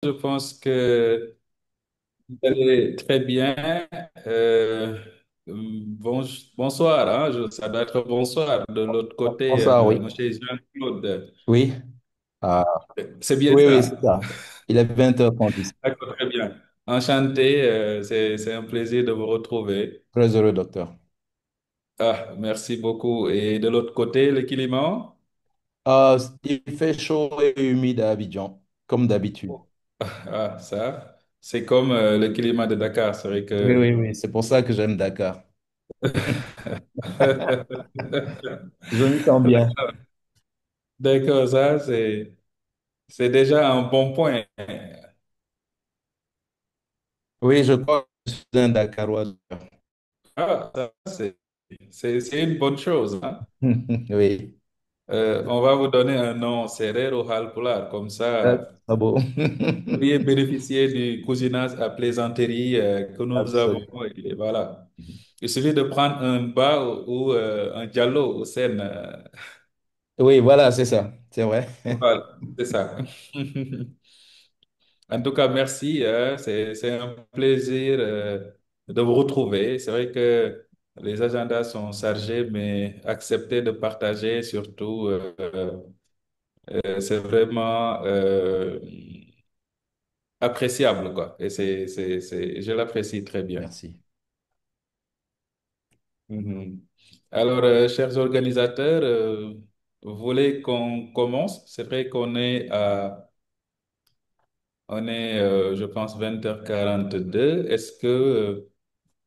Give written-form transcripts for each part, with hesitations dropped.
Je pense que vous allez très bien. Euh, Bonsoir, hein, ça doit être bonsoir de l'autre côté, Bonsoir, oui. monsieur Jean-Claude. Oui. Ah, C'est bien oui, oui, c'est ça. ça. Il est 20h30 ici. D'accord, très bien. Enchanté, c'est un plaisir de vous retrouver. Très heureux, docteur. Ah, merci beaucoup. Et de l'autre côté, le climat? Il fait chaud et humide à Abidjan, comme d'habitude. Ah, ça, c'est comme le climat de Dakar, c'est vrai Oui, que... oui, oui. C'est pour ça que j'aime Dakar. Je m'y sens bien. D'accord, ça, c'est déjà un bon point. Oui, je crois que je suis un Dakarois. Ah, ça, c'est une bonne chose, hein. Oui. On va vous donner un nom, Serero Halpular, comme ça, Ah bon. vous pourriez bénéficier du cousinage à plaisanterie que nous avons. Absolument. Et voilà. Il suffit de prendre un bas ou un diallo au Seine. Oui, voilà, c'est ça. C'est vrai. Voilà, c'est ça. En tout cas, merci, hein. C'est un plaisir de vous retrouver. C'est vrai que les agendas sont chargés, mais accepter de partager surtout, c'est vraiment appréciable, quoi. Et je l'apprécie très bien. Merci. Mhm. Alors, chers organisateurs, vous voulez qu'on commence? C'est vrai je pense, 20h42. Est-ce que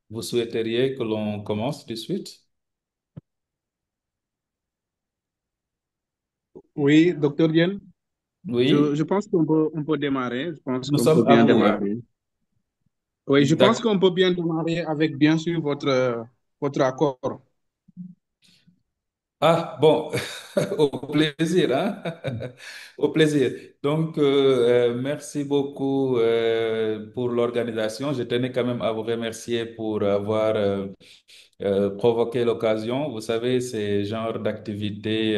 vous souhaiteriez que l'on commence tout de suite? Oui, docteur Diène, je Oui, pense on peut démarrer. Je pense nous qu'on peut sommes à bien vous, hein? démarrer. Oui, je pense D'accord. qu'on peut bien démarrer avec bien sûr votre accord. Ah, bon, au plaisir, hein? Au plaisir. Donc, merci beaucoup pour l'organisation. Je tenais quand même à vous remercier pour avoir provoquer l'occasion. Vous savez, ces genres d'activités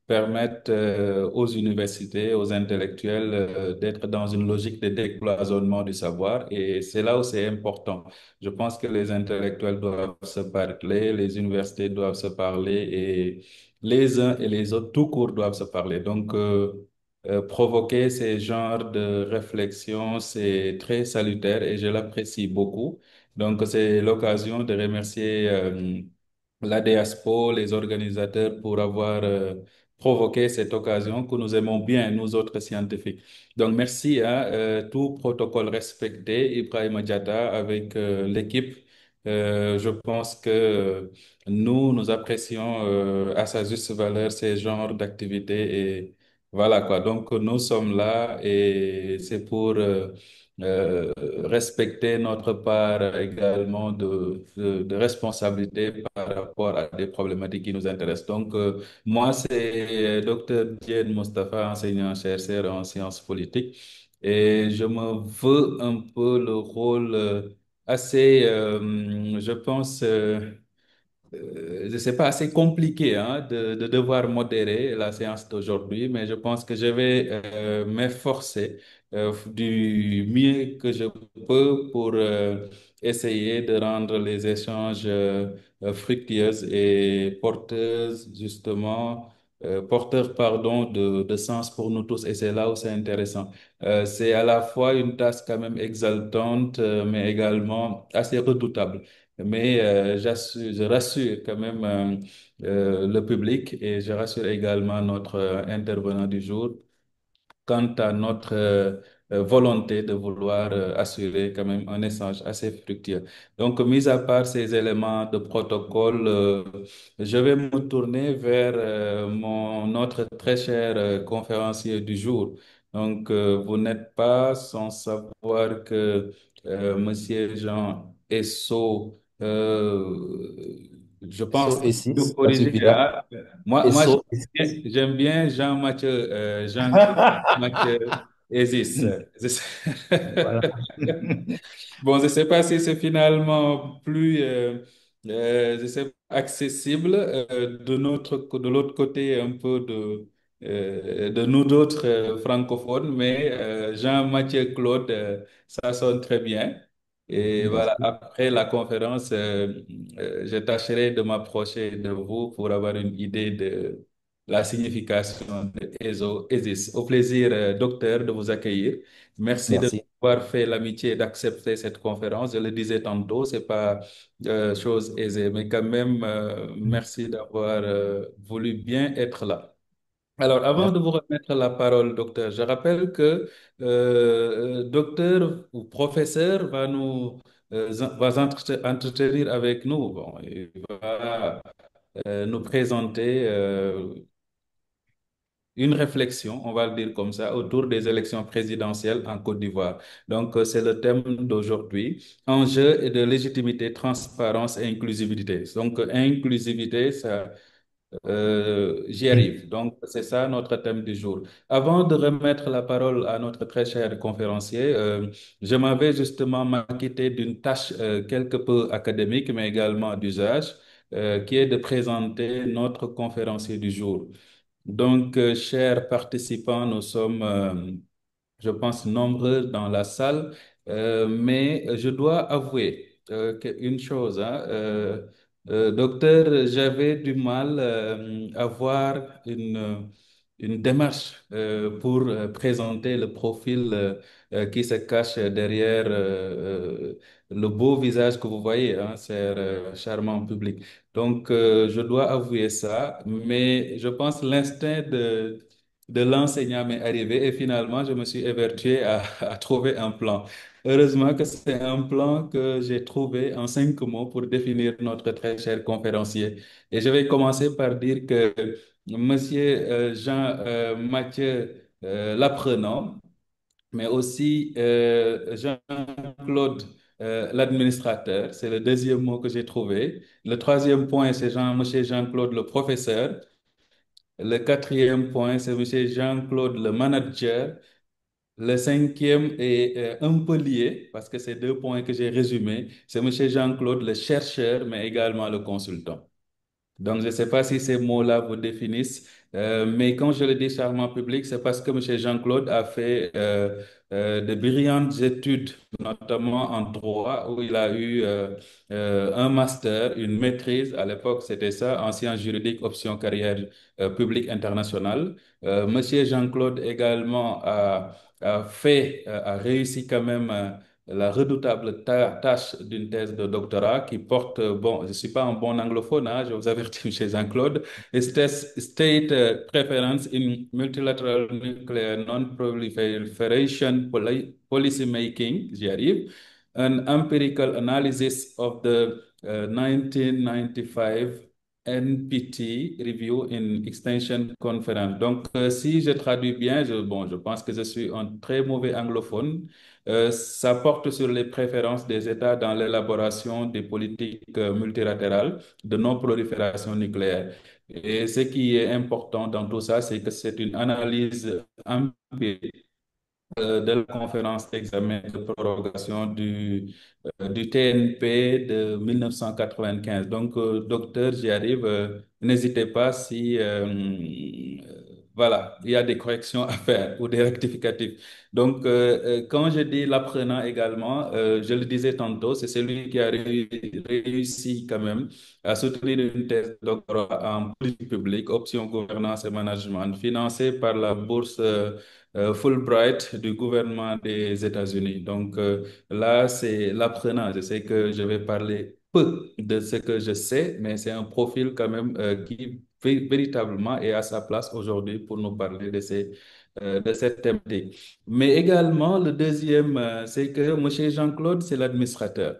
permettent aux universités, aux intellectuels d'être dans une logique de décloisonnement du savoir et c'est là où c'est important. Je pense que les intellectuels doivent se parler, les universités doivent se parler et les uns et les autres tout court doivent se parler. Donc, provoquer ces genres de réflexions, c'est très salutaire et je l'apprécie beaucoup. Donc, c'est l'occasion de remercier la Diaspo, les organisateurs pour avoir provoqué cette occasion que nous aimons bien, nous autres scientifiques. Donc, merci à tout protocole respecté, Ibrahim Diatta, avec l'équipe. Je pense que nous apprécions à sa juste valeur ces genres d'activités et voilà quoi. Donc, nous sommes là et c'est pour respecter notre part également de responsabilité par rapport à des problématiques qui nous intéressent. Donc, moi, c'est Dr. Diène Moustapha, enseignant-chercheur en sciences politiques, et je me veux un peu le rôle assez, je pense, je ne sais pas, assez compliqué hein, de devoir modérer la séance d'aujourd'hui, mais je pense que je vais m'efforcer du mieux que je peux pour essayer de rendre les échanges fructueux et porteuses, justement, porteurs, pardon, de sens pour nous tous. Et c'est là où c'est intéressant. C'est à la fois une tâche quand même exaltante, mais également assez redoutable. Mais je rassure quand même le public et je rassure également notre intervenant du jour quant à notre volonté de vouloir assurer quand même un échange assez fructueux. Donc, mis à part ces éléments de protocole, je vais me tourner vers notre très cher conférencier du jour. Donc, vous n'êtes pas sans savoir que Monsieur Jean Esso, je pense, SO et nous 6, ça corriger, suffira. hein. Moi, SO et 6. j'aime bien Jean-Mathieu, Jean-Mathieu Ezis. Voilà. Bon, je ne sais pas si c'est finalement plus je sais, accessible de l'autre côté un peu de nous d'autres francophones, mais Jean-Mathieu Claude, ça sonne très bien. Et voilà, Merci. après la conférence, je tâcherai de m'approcher de vous pour avoir une idée de la signification de ESO, ESIS. Au plaisir, docteur, de vous accueillir. Merci de Merci. avoir fait l'amitié d'accepter cette conférence. Je le disais tantôt, c'est pas chose aisée, mais quand même, merci d'avoir voulu bien être là. Alors, avant de Merci. vous remettre la parole, docteur, je rappelle que docteur ou professeur va entretenir avec nous. Bon, il va nous présenter une réflexion, on va le dire comme ça, autour des élections présidentielles en Côte d'Ivoire. Donc, c'est le thème d'aujourd'hui, enjeux et de légitimité, transparence et inclusivité. Donc, inclusivité, ça j'y arrive. Donc, c'est ça notre thème du jour. Avant de remettre la parole à notre très cher conférencier, je m'avais justement m'acquitté d'une tâche quelque peu académique, mais également d'usage, qui est de présenter notre conférencier du jour. Donc, chers participants, nous sommes je pense, nombreux dans la salle, mais je dois avouer une chose, hein, docteur, j'avais du mal à avoir une démarche pour présenter le profil qui se cache derrière le beau visage que vous voyez, hein, cher charmant public. Donc, je dois avouer ça, mais je pense l'instinct de l'enseignant m'est arrivé et finalement, je me suis évertué à trouver un plan. Heureusement que c'est un plan que j'ai trouvé en 5 mots pour définir notre très cher conférencier. Et je vais commencer par dire que Monsieur Jean-Mathieu l'apprenant, mais aussi Jean-Claude l'administrateur, c'est le deuxième mot que j'ai trouvé. Le troisième point, c'est Monsieur Jean-Claude le professeur. Le quatrième point, c'est Monsieur Jean-Claude, le manager. Le cinquième est un peu lié, parce que c'est 2 points que j'ai résumés. C'est Monsieur Jean-Claude, le chercheur, mais également le consultant. Donc, je ne sais pas si ces mots-là vous définissent, mais quand je le dis charmant public, c'est parce que M. Jean-Claude a fait de brillantes études, notamment en droit, où il a eu un master, une maîtrise, à l'époque c'était ça, en sciences juridiques, option carrière publique internationale. Monsieur Jean-Claude également a réussi quand même la redoutable tâche d'une thèse de doctorat qui porte, bon, je ne suis pas un bon anglophone, hein, je vous avertis chez Jean-Claude, State Preference in Multilateral Nuclear Non-Proliferation Policy Making, j'y arrive, an empirical analysis of the 1995 NPT Review in Extension Conference. Donc, si je traduis bien, bon, je pense que je suis un très mauvais anglophone. Ça porte sur les préférences des États dans l'élaboration des politiques multilatérales de non-prolifération nucléaire. Et ce qui est important dans tout ça, c'est que c'est une analyse empirique de la conférence d'examen de prorogation du TNP de 1995. Donc, docteur, j'y arrive. N'hésitez pas si, voilà, il y a des corrections à faire ou des rectificatifs. Donc, quand je dis l'apprenant également, je le disais tantôt, c'est celui qui a réussi quand même à soutenir une thèse de doctorat en politique publique, option gouvernance et management, financée par la bourse Fulbright du gouvernement des États-Unis. Donc là, c'est l'apprenant. Je sais que je vais parler peu de ce que je sais, mais c'est un profil quand même qui véritablement est à sa place aujourd'hui pour nous parler de cette thématique. Mais également, le deuxième, c'est que M. Jean-Claude, c'est l'administrateur.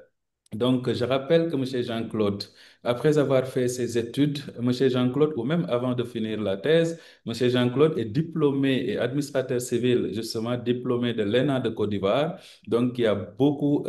Donc, je rappelle que M. Jean-Claude, après avoir fait ses études, M. Jean-Claude, ou même avant de finir la thèse, Monsieur Jean-Claude est diplômé et administrateur civil, justement diplômé de l'ENA de Côte d'Ivoire, donc qui a beaucoup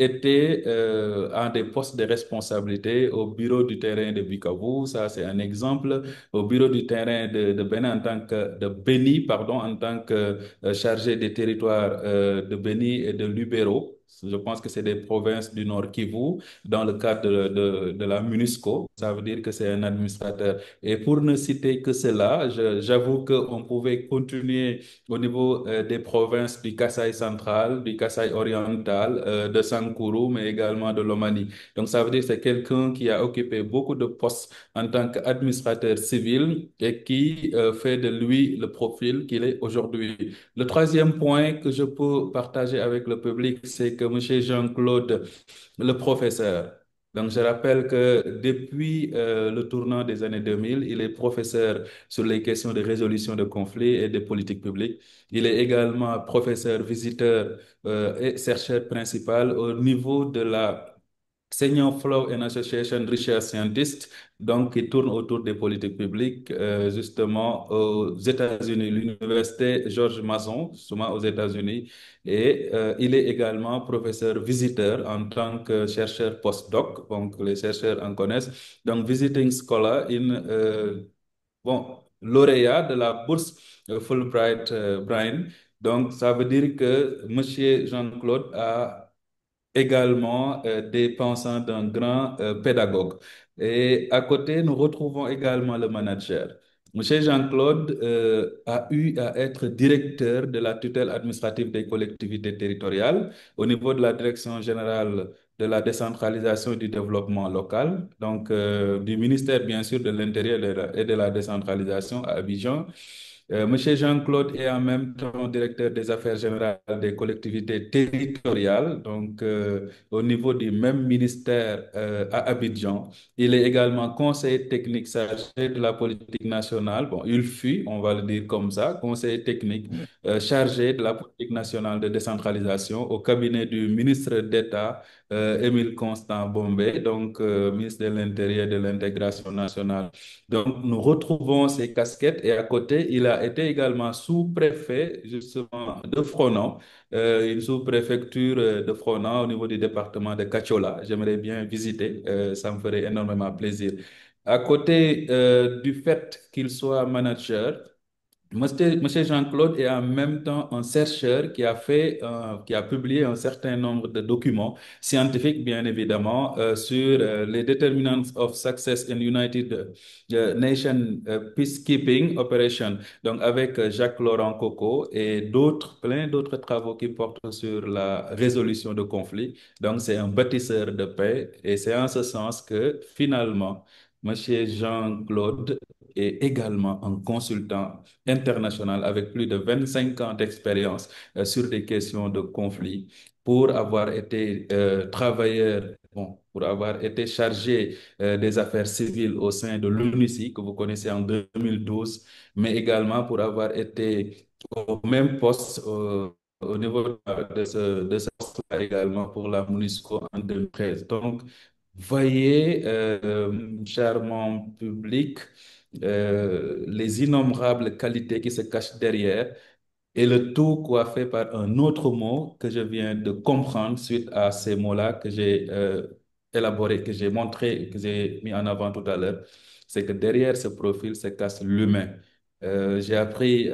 été à des postes de responsabilité au bureau du terrain de Bukavu, ça c'est un exemple, au bureau du terrain de Bénin de Béni, pardon, en tant que chargé des territoires de Béni et de Lubero. Je pense que c'est des provinces du Nord Kivu dans le cadre de la MONUSCO. ça veut dire que c'est un administrateur. Et pour ne citer que cela, j'avoue qu'on pouvait continuer au niveau des provinces du Kasaï central, du Kasaï oriental, de Sankuru, mais également de l'Omani. Donc, ça veut dire que c'est quelqu'un qui a occupé beaucoup de postes en tant qu'administrateur civil et qui fait de lui le profil qu'il est aujourd'hui. Le troisième point que je peux partager avec le public, c'est que M. Jean-Claude, le professeur, donc je rappelle que depuis le tournant des années 2000, il est professeur sur les questions de résolution de conflits et de politique publique. Il est également professeur visiteur et chercheur principal au niveau de la Senior Flow and Association Research Scientist, donc qui tourne autour des politiques publiques, justement aux États-Unis, l'université George Mason, justement aux États-Unis, et il est également professeur visiteur en tant que chercheur postdoc, donc les chercheurs en connaissent, donc visiting scholar bon, lauréat de la bourse Fulbright Brain. Donc, ça veut dire que Monsieur Jean-Claude a également des pensants d'un grand pédagogue. Et à côté, nous retrouvons également le manager. Monsieur Jean-Claude a eu à être directeur de la tutelle administrative des collectivités territoriales au niveau de la Direction générale de la décentralisation et du développement local, donc du ministère bien sûr de l'Intérieur et de la décentralisation à Abidjan. Monsieur Jean-Claude est en même temps directeur des affaires générales des collectivités territoriales, donc au niveau du même ministère à Abidjan. Il est également conseiller technique chargé de la politique nationale. Bon, il fut, on va le dire comme ça, conseiller technique chargé de la politique nationale de décentralisation au cabinet du ministre d'État Émile Constant Bombé, donc ministre de l'Intérieur et de l'Intégration nationale. Donc, nous retrouvons ces casquettes et à côté, il a été également sous-préfet justement de Fronan, une sous-préfecture de Fronan au niveau du département de Kachola. J'aimerais bien visiter, ça me ferait énormément plaisir. À côté du fait qu'il soit manager, Monsieur Jean-Claude est en même temps un chercheur qui a publié un certain nombre de documents scientifiques, bien évidemment, sur les determinants of success in United Nations Peacekeeping Operation, donc avec Jacques-Laurent Coco et plein d'autres travaux qui portent sur la résolution de conflits. Donc, c'est un bâtisseur de paix et c'est en ce sens que finalement, Monsieur Jean-Claude est également un consultant international avec plus de 25 ans d'expérience sur des questions de conflit, pour avoir été travailleur, bon, pour avoir été chargé des affaires civiles au sein de l'ONUCI, que vous connaissez en 2012, mais également pour avoir été au même poste au niveau de ce poste-là également pour la MONUSCO en 2013. Donc, voyez, charmant public, les innombrables qualités qui se cachent derrière et le tout coiffé par un autre mot que je viens de comprendre suite à ces mots-là que j'ai élaborés, que j'ai montré, que j'ai mis en avant tout à l'heure. C'est que derrière ce profil se cache l'humain. J'ai appris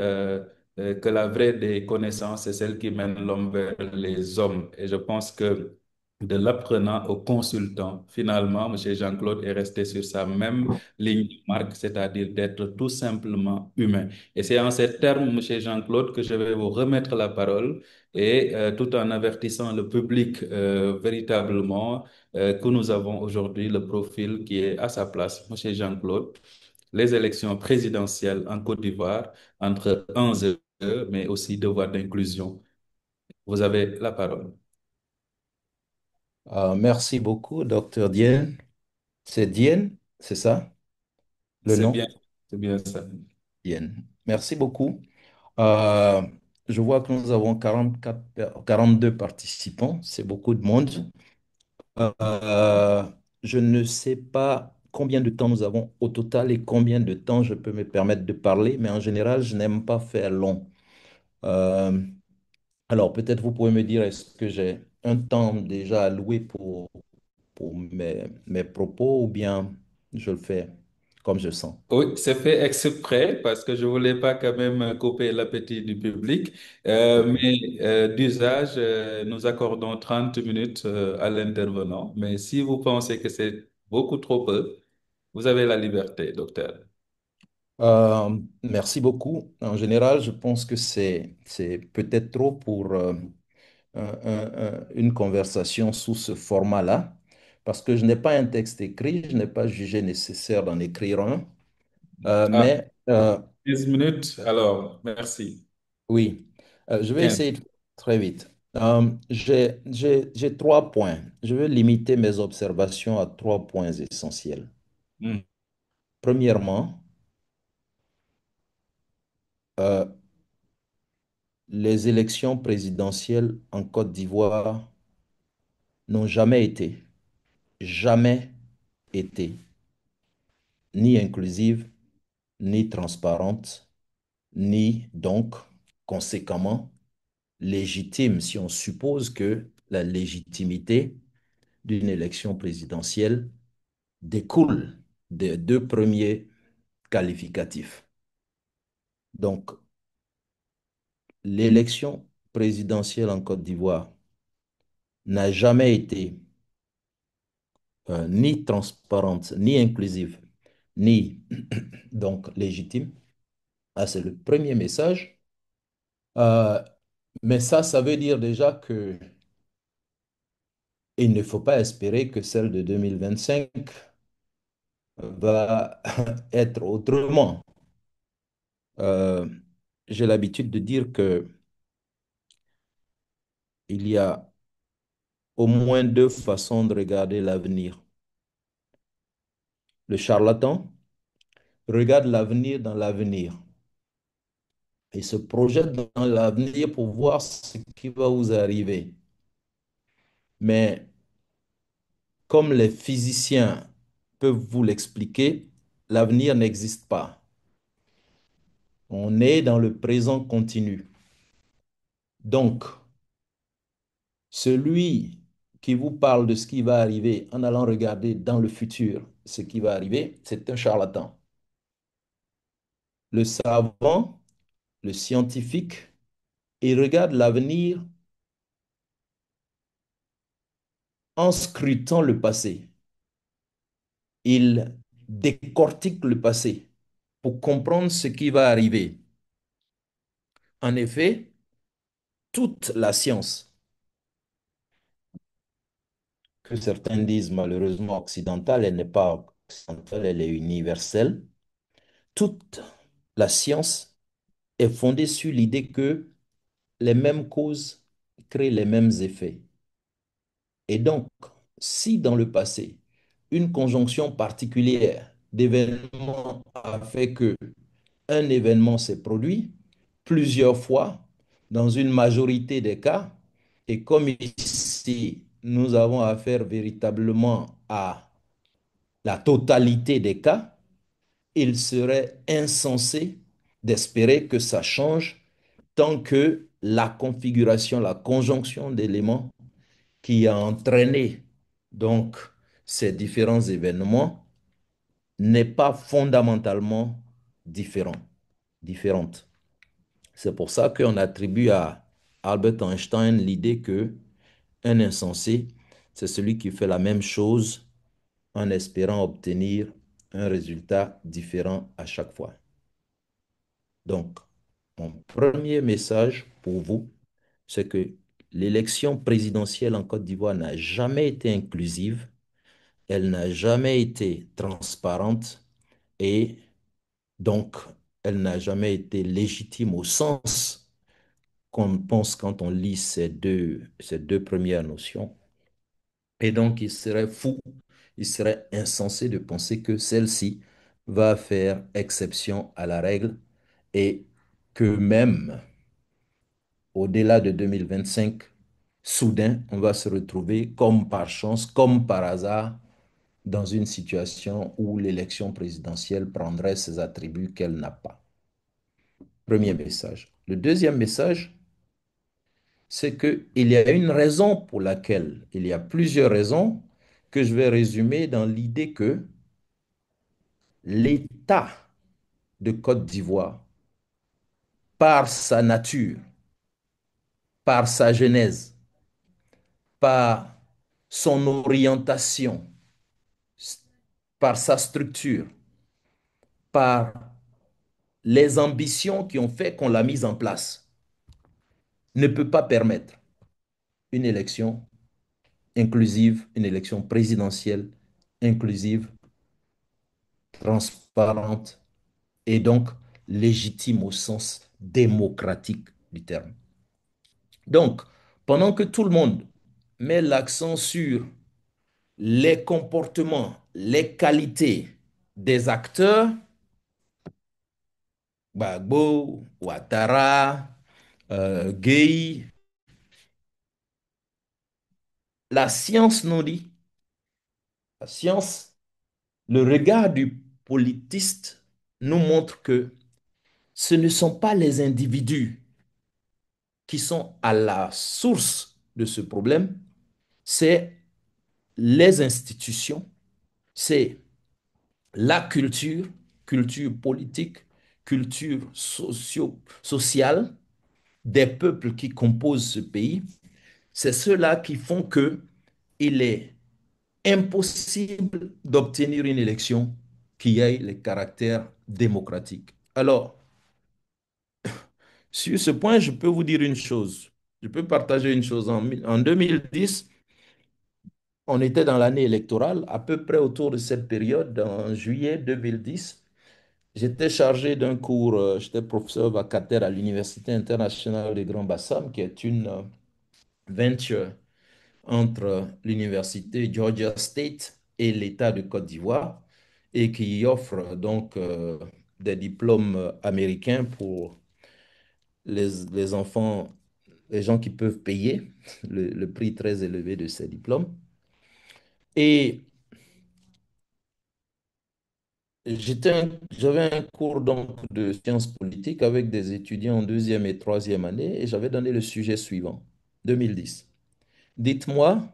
que la vraie des connaissances, c'est celle qui mène l'homme vers les hommes. Et je pense que de l'apprenant au consultant, finalement, M. Jean-Claude est resté sur sa même ligne de marque, c'est-à-dire d'être tout simplement humain. Et c'est en ces termes, Monsieur Jean-Claude, que je vais vous remettre la parole et tout en avertissant le public véritablement que nous avons aujourd'hui le profil qui est à sa place. Monsieur Jean-Claude, les élections présidentielles en Côte d'Ivoire entre enjeux, mais aussi devoir d'inclusion. Vous avez la parole. Merci beaucoup, docteur Dienne. C'est Dienne, c'est ça, le C'est nom? bien, c'est bien ça. Dienne. Merci beaucoup. Euh, je vois que nous avons 42 participants, c'est beaucoup de monde. Euh, je ne sais pas combien de temps nous avons au total et combien de temps je peux me permettre de parler, mais en général, je n'aime pas faire long. Euh, alors, peut-être vous pouvez me dire, est-ce que j'ai un temps déjà alloué pour mes propos ou bien je le fais comme je sens? Oui, c'est fait exprès parce que je voulais pas quand même couper l'appétit du public, Ok. mais d'usage, nous accordons 30 minutes à l'intervenant. Mais si vous pensez que c'est beaucoup trop peu, Vous avez la liberté, docteur. Merci beaucoup. En général, je pense que c'est peut-être trop pour une conversation sous ce format-là, parce que je n'ai pas un texte écrit, je n'ai pas jugé nécessaire d'en écrire un. Ah, Mais 15 minutes, alors, merci. oui, je vais 15. essayer de faire très vite. J'ai 3 points. Je vais limiter mes observations à 3 points essentiels. Hmm. Premièrement, euh, les élections présidentielles en Côte d'Ivoire n'ont jamais été ni inclusives, ni transparentes, ni donc, conséquemment, légitimes si on suppose que la légitimité d'une élection présidentielle découle des deux premiers qualificatifs. Donc, l'élection présidentielle en Côte d'Ivoire n'a jamais été ni transparente, ni inclusive, ni donc légitime. Ah, c'est le premier message. Euh, mais ça veut dire déjà que il ne faut pas espérer que celle de 2025 va être autrement. Euh, j'ai l'habitude de dire que il y a au moins deux façons de regarder l'avenir. Le charlatan regarde l'avenir dans l'avenir et se projette dans l'avenir pour voir ce qui va vous arriver. Mais comme les physiciens peuvent vous l'expliquer, l'avenir n'existe pas. On est dans le présent continu. Donc, celui qui vous parle de ce qui va arriver en allant regarder dans le futur ce qui va arriver, c'est un charlatan. Le savant, le scientifique, il regarde l'avenir en scrutant le passé. Il décortique le passé pour comprendre ce qui va arriver. En effet, toute la science, que certains disent malheureusement occidentale, elle n'est pas occidentale, elle est universelle. Toute la science est fondée sur l'idée que les mêmes causes créent les mêmes effets. Et donc, si dans le passé, une conjonction particulière d'événements a fait que un événement s'est produit plusieurs fois dans une majorité des cas, et comme ici, nous avons affaire véritablement à la totalité des cas, il serait insensé d'espérer que ça change tant que la configuration, la conjonction d'éléments qui a entraîné donc ces différents événements n'est pas fondamentalement différent, différente. C'est pour ça qu'on attribue à Albert Einstein l'idée que un insensé, c'est celui qui fait la même chose en espérant obtenir un résultat différent à chaque fois. Donc, mon premier message pour vous, c'est que l'élection présidentielle en Côte d'Ivoire n'a jamais été inclusive, elle n'a jamais été transparente et donc elle n'a jamais été légitime au sens qu'on pense quand on lit ces deux premières notions. Et donc il serait fou, il serait insensé de penser que celle-ci va faire exception à la règle et que même au-delà de 2025, soudain, on va se retrouver comme par chance, comme par hasard, dans une situation où l'élection présidentielle prendrait ses attributs qu'elle n'a pas. Premier message. Le deuxième message, c'est qu'il y a une raison pour laquelle, il y a plusieurs raisons que je vais résumer dans l'idée que l'État de Côte d'Ivoire, par sa nature, par sa genèse, par son orientation par sa structure, par les ambitions qui ont fait qu'on l'a mise en place, ne peut pas permettre une élection inclusive, une élection présidentielle inclusive, transparente et donc légitime au sens démocratique du terme. Donc, pendant que tout le monde met l'accent sur les comportements, les qualités des acteurs, Gbagbo, Ouattara, Gueye, la science nous dit, la science, le regard du politiste nous montre que ce ne sont pas les individus qui sont à la source de ce problème, c'est les institutions, c'est la culture, culture politique, culture sociale des peuples qui composent ce pays. C'est ceux-là qui font que il est impossible d'obtenir une élection qui ait le caractère démocratique. Alors, sur ce point, je peux vous dire une chose. Je peux partager une chose. En 2010, on était dans l'année électorale, à peu près autour de cette période, en juillet 2010. J'étais chargé d'un cours, j'étais professeur vacataire à l'Université internationale de Grand Bassam, qui est une venture entre l'Université Georgia State et l'État de Côte d'Ivoire, et qui offre donc des diplômes américains pour les enfants, les gens qui peuvent payer le prix très élevé de ces diplômes. Et j'avais un cours donc de sciences politiques avec des étudiants en deuxième et troisième année et j'avais donné le sujet suivant, 2010. Dites-moi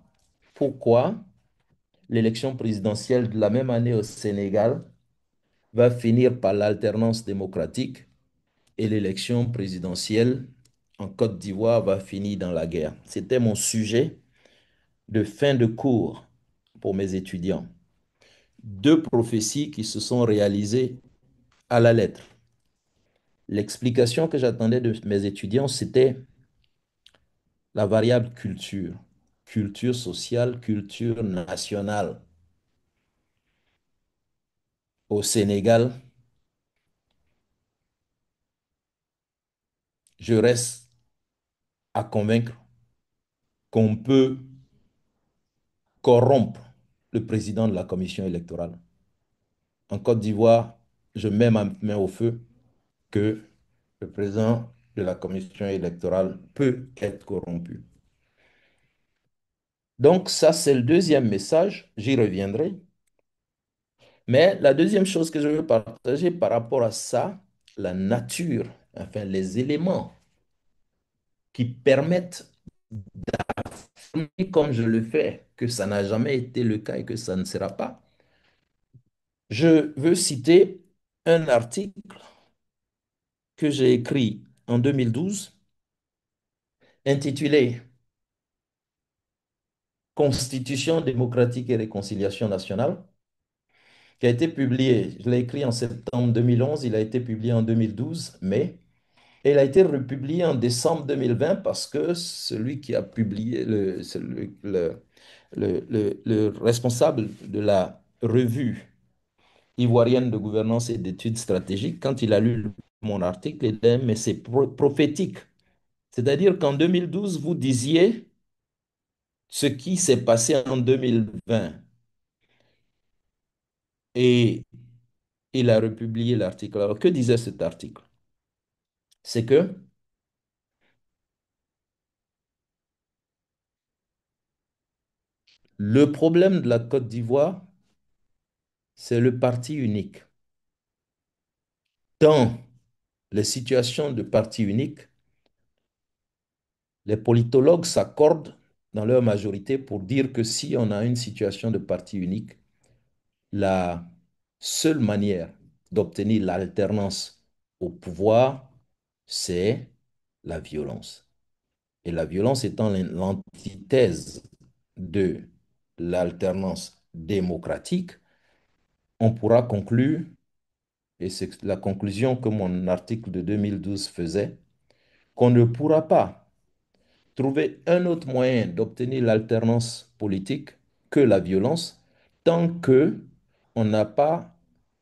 pourquoi l'élection présidentielle de la même année au Sénégal va finir par l'alternance démocratique et l'élection présidentielle en Côte d'Ivoire va finir dans la guerre. C'était mon sujet de fin de cours pour mes étudiants. Deux prophéties qui se sont réalisées à la lettre. L'explication que j'attendais de mes étudiants, c'était la variable culture, culture sociale, culture nationale. Au Sénégal, je reste à convaincre qu'on peut corrompre le président de la commission électorale. En Côte d'Ivoire, je mets ma main au feu que le président de la commission électorale peut être corrompu. Donc ça, c'est le deuxième message, j'y reviendrai. Mais la deuxième chose que je veux partager par rapport à ça, la nature, enfin les éléments qui permettent, comme je le fais, que ça n'a jamais été le cas et que ça ne sera pas. Je veux citer un article que j'ai écrit en 2012 intitulé Constitution démocratique et réconciliation nationale, qui a été publié, je l'ai écrit en septembre 2011, il a été publié en 2012, mai, et il a été republié en décembre 2020 parce que celui qui a publié, le responsable de la revue ivoirienne de gouvernance et d'études stratégiques, quand il a lu mon article, il a dit, mais c'est prophétique. C'est-à-dire qu'en 2012, vous disiez ce qui s'est passé en 2020. Et il a republié l'article. Alors, que disait cet article? C'est que le problème de la Côte d'Ivoire, c'est le parti unique. Dans les situations de parti unique, les politologues s'accordent dans leur majorité pour dire que si on a une situation de parti unique, la seule manière d'obtenir l'alternance au pouvoir, c'est la violence. Et la violence étant l'antithèse de l'alternance démocratique, on pourra conclure, et c'est la conclusion que mon article de 2012 faisait, qu'on ne pourra pas trouver un autre moyen d'obtenir l'alternance politique que la violence tant que on n'a pas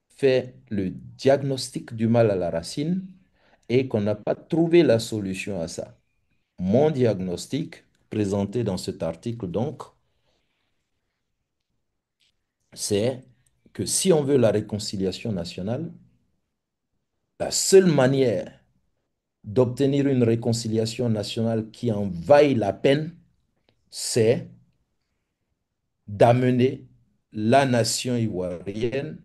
fait le diagnostic du mal à la racine et qu'on n'a pas trouvé la solution à ça. Mon diagnostic, présenté dans cet article, donc, c'est que si on veut la réconciliation nationale, la seule manière d'obtenir une réconciliation nationale qui en vaille la peine, c'est d'amener la nation ivoirienne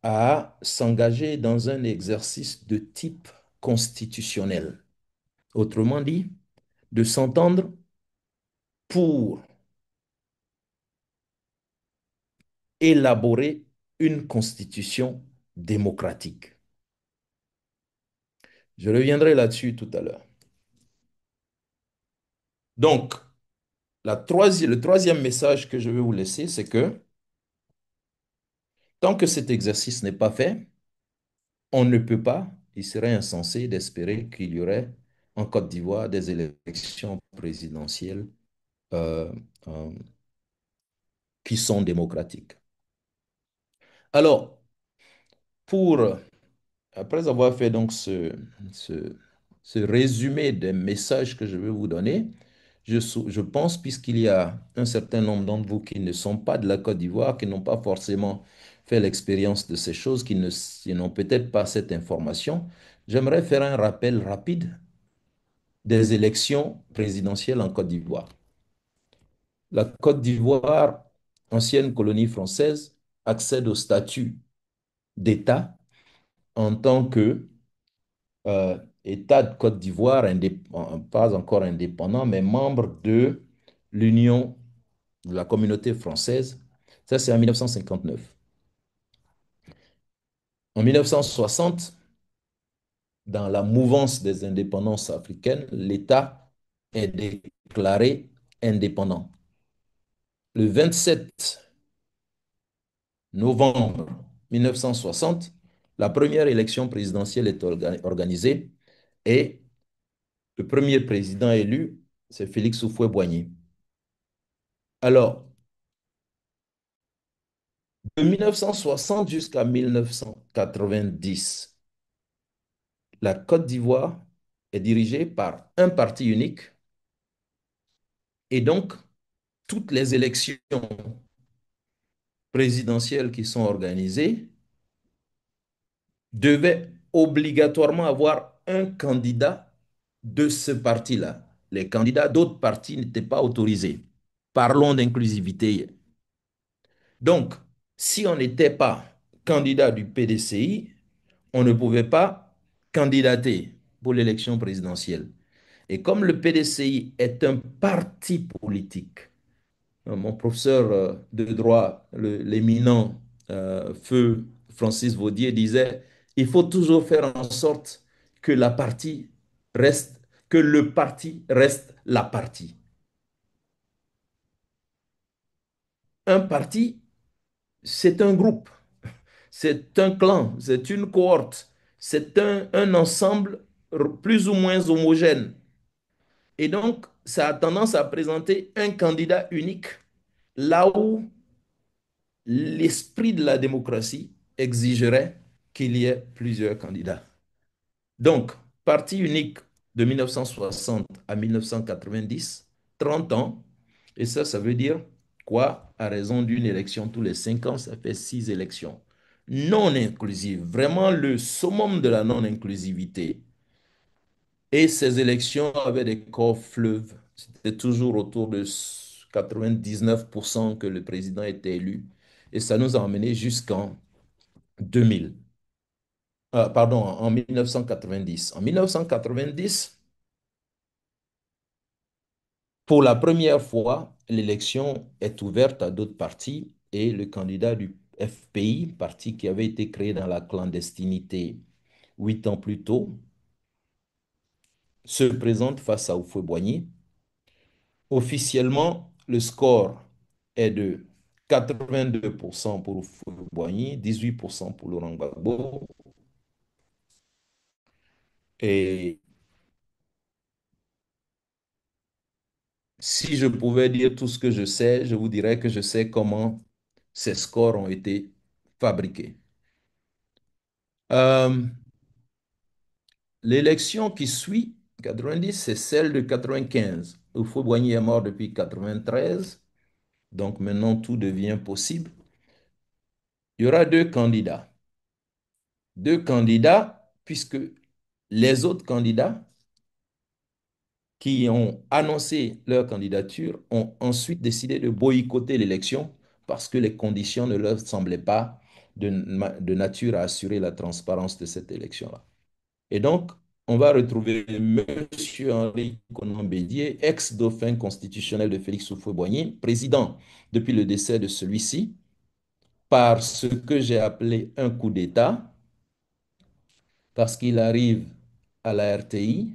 à s'engager dans un exercice de type constitutionnel. Autrement dit, de s'entendre pour élaborer une constitution démocratique. Je reviendrai là-dessus tout à l'heure. Donc, le troisième message que je veux vous laisser, c'est que tant que cet exercice n'est pas fait, on ne peut pas, il serait insensé d'espérer qu'il y aurait en Côte d'Ivoire des élections présidentielles euh, euh, qui sont démocratiques. Alors, pour, après avoir fait donc ce, ce résumé des messages que je vais vous donner, je pense, puisqu'il y a un certain nombre d'entre vous qui ne sont pas de la Côte d'Ivoire, qui n'ont pas forcément fait l'expérience de ces choses, qui n'ont peut-être pas cette information, j'aimerais faire un rappel rapide des élections présidentielles en Côte d'Ivoire. La Côte d'Ivoire, ancienne colonie française, accède au statut d'État en tant que État de Côte d'Ivoire, pas encore indépendant, mais membre de l'Union de la communauté française. Ça, c'est en 1959. En 1960, dans la mouvance des indépendances africaines, l'État est déclaré indépendant. Le 27 novembre 1960, la première élection présidentielle est organisée et le premier président élu, c'est Félix Houphouët-Boigny. Alors, de 1960 jusqu'à 1990, la Côte d'Ivoire est dirigée par un parti unique et donc toutes les élections présidentielles qui sont organisées devaient obligatoirement avoir un candidat de ce parti-là. Les candidats d'autres partis n'étaient pas autorisés. Parlons d'inclusivité. Donc, si on n'était pas candidat du PDCI, on ne pouvait pas candidater pour l'élection présidentielle. Et comme le PDCI est un parti politique, mon professeur de droit, l'éminent feu Francis Vaudier disait, il faut toujours faire en sorte que la partie reste, que le parti reste la partie. Un parti, c'est un groupe, c'est un clan, c'est une cohorte, c'est un ensemble plus ou moins homogène. Et donc, ça a tendance à présenter un candidat unique, là où l'esprit de la démocratie exigerait qu'il y ait plusieurs candidats. Donc, parti unique de 1960 à 1990, 30 ans, et ça veut dire quoi? À raison d'une élection tous les 5 ans, ça fait 6 élections. Non inclusives, vraiment le summum de la non-inclusivité. Et ces élections avaient des corps fleuves. C'était toujours autour de 99% que le président était élu. Et ça nous a emmené jusqu'en 2000. Pardon, en 1990. En 1990, pour la première fois, l'élection est ouverte à d'autres partis et le candidat du FPI, parti qui avait été créé dans la clandestinité 8 ans plus tôt, se présente face à Houphouët-Boigny. Officiellement, le score est de 82% pour Houphouët-Boigny, 18% pour Laurent Gbagbo. Et si je pouvais dire tout ce que je sais, je vous dirais que je sais comment ces scores ont été fabriqués. Euh, L'élection qui suit, 90, c'est celle de 95. Houphouët-Boigny est mort depuis 93, donc maintenant tout devient possible. Il y aura deux candidats. Deux candidats, puisque les autres candidats qui ont annoncé leur candidature ont ensuite décidé de boycotter l'élection parce que les conditions ne leur semblaient pas de nature à assurer la transparence de cette élection-là. Et donc, on va retrouver M. Henri Konan Bédié, ex-dauphin constitutionnel de Félix Houphouët-Boigny, président depuis le décès de celui-ci, par ce que j'ai appelé un coup d'État, parce qu'il arrive à la RTI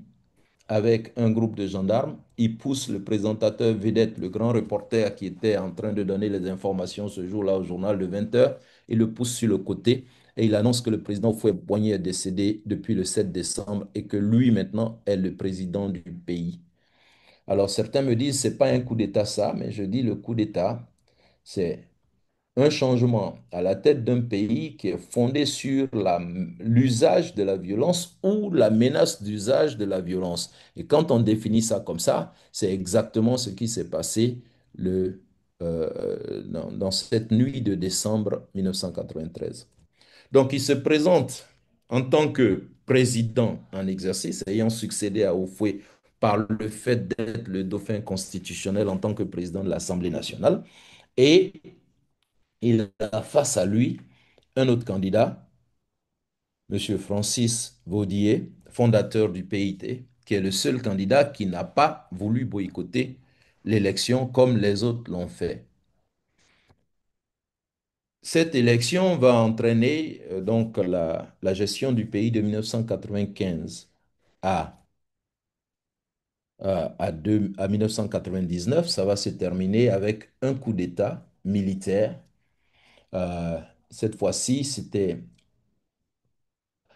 avec un groupe de gendarmes, il pousse le présentateur vedette, le grand reporter qui était en train de donner les informations ce jour-là au journal de 20 heures, il le pousse sur le côté et il annonce que le président Houphouët-Boigny est décédé depuis le 7 décembre et que lui maintenant est le président du pays. Alors certains me disent, c'est pas un coup d'État ça, mais je dis le coup d'État, c'est un changement à la tête d'un pays qui est fondé sur l'usage de la violence ou la menace d'usage de la violence. Et quand on définit ça comme ça, c'est exactement ce qui s'est passé dans cette nuit de décembre 1993. Donc, il se présente en tant que président en exercice, ayant succédé à Houphouët par le fait d'être le dauphin constitutionnel en tant que président de l'Assemblée nationale. Et il a face à lui un autre candidat, M. Francis Vaudier, fondateur du PIT, qui est le seul candidat qui n'a pas voulu boycotter l'élection comme les autres l'ont fait. Cette élection va entraîner donc la gestion du pays de 1995 à, à 1999. Ça va se terminer avec un coup d'État militaire. Euh, cette fois-ci, c'était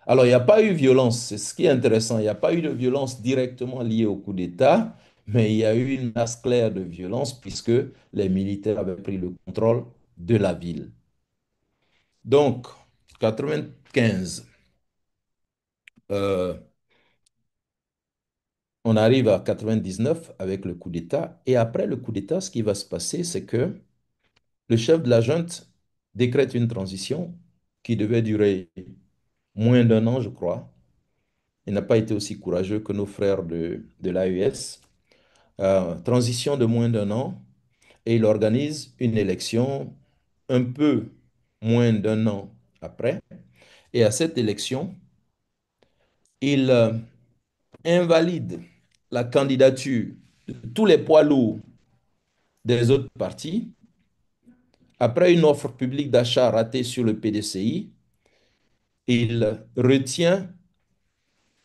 Alors, il n'y a pas eu violence, c'est ce qui est intéressant. Il n'y a pas eu de violence directement liée au coup d'État, mais il y a eu une masse claire de violence puisque les militaires avaient pris le contrôle de la ville. Donc, 95, euh, on arrive à 99 avec le coup d'État. Et après le coup d'État, ce qui va se passer, c'est que le chef de la junte décrète une transition qui devait durer moins d'un an, je crois. Il n'a pas été aussi courageux que nos frères de l'AES. Transition de moins d'un an et il organise une élection un peu moins d'un an après. Et à cette élection, il invalide la candidature de tous les poids lourds des autres partis. Après une offre publique d'achat ratée sur le PDCI, il retient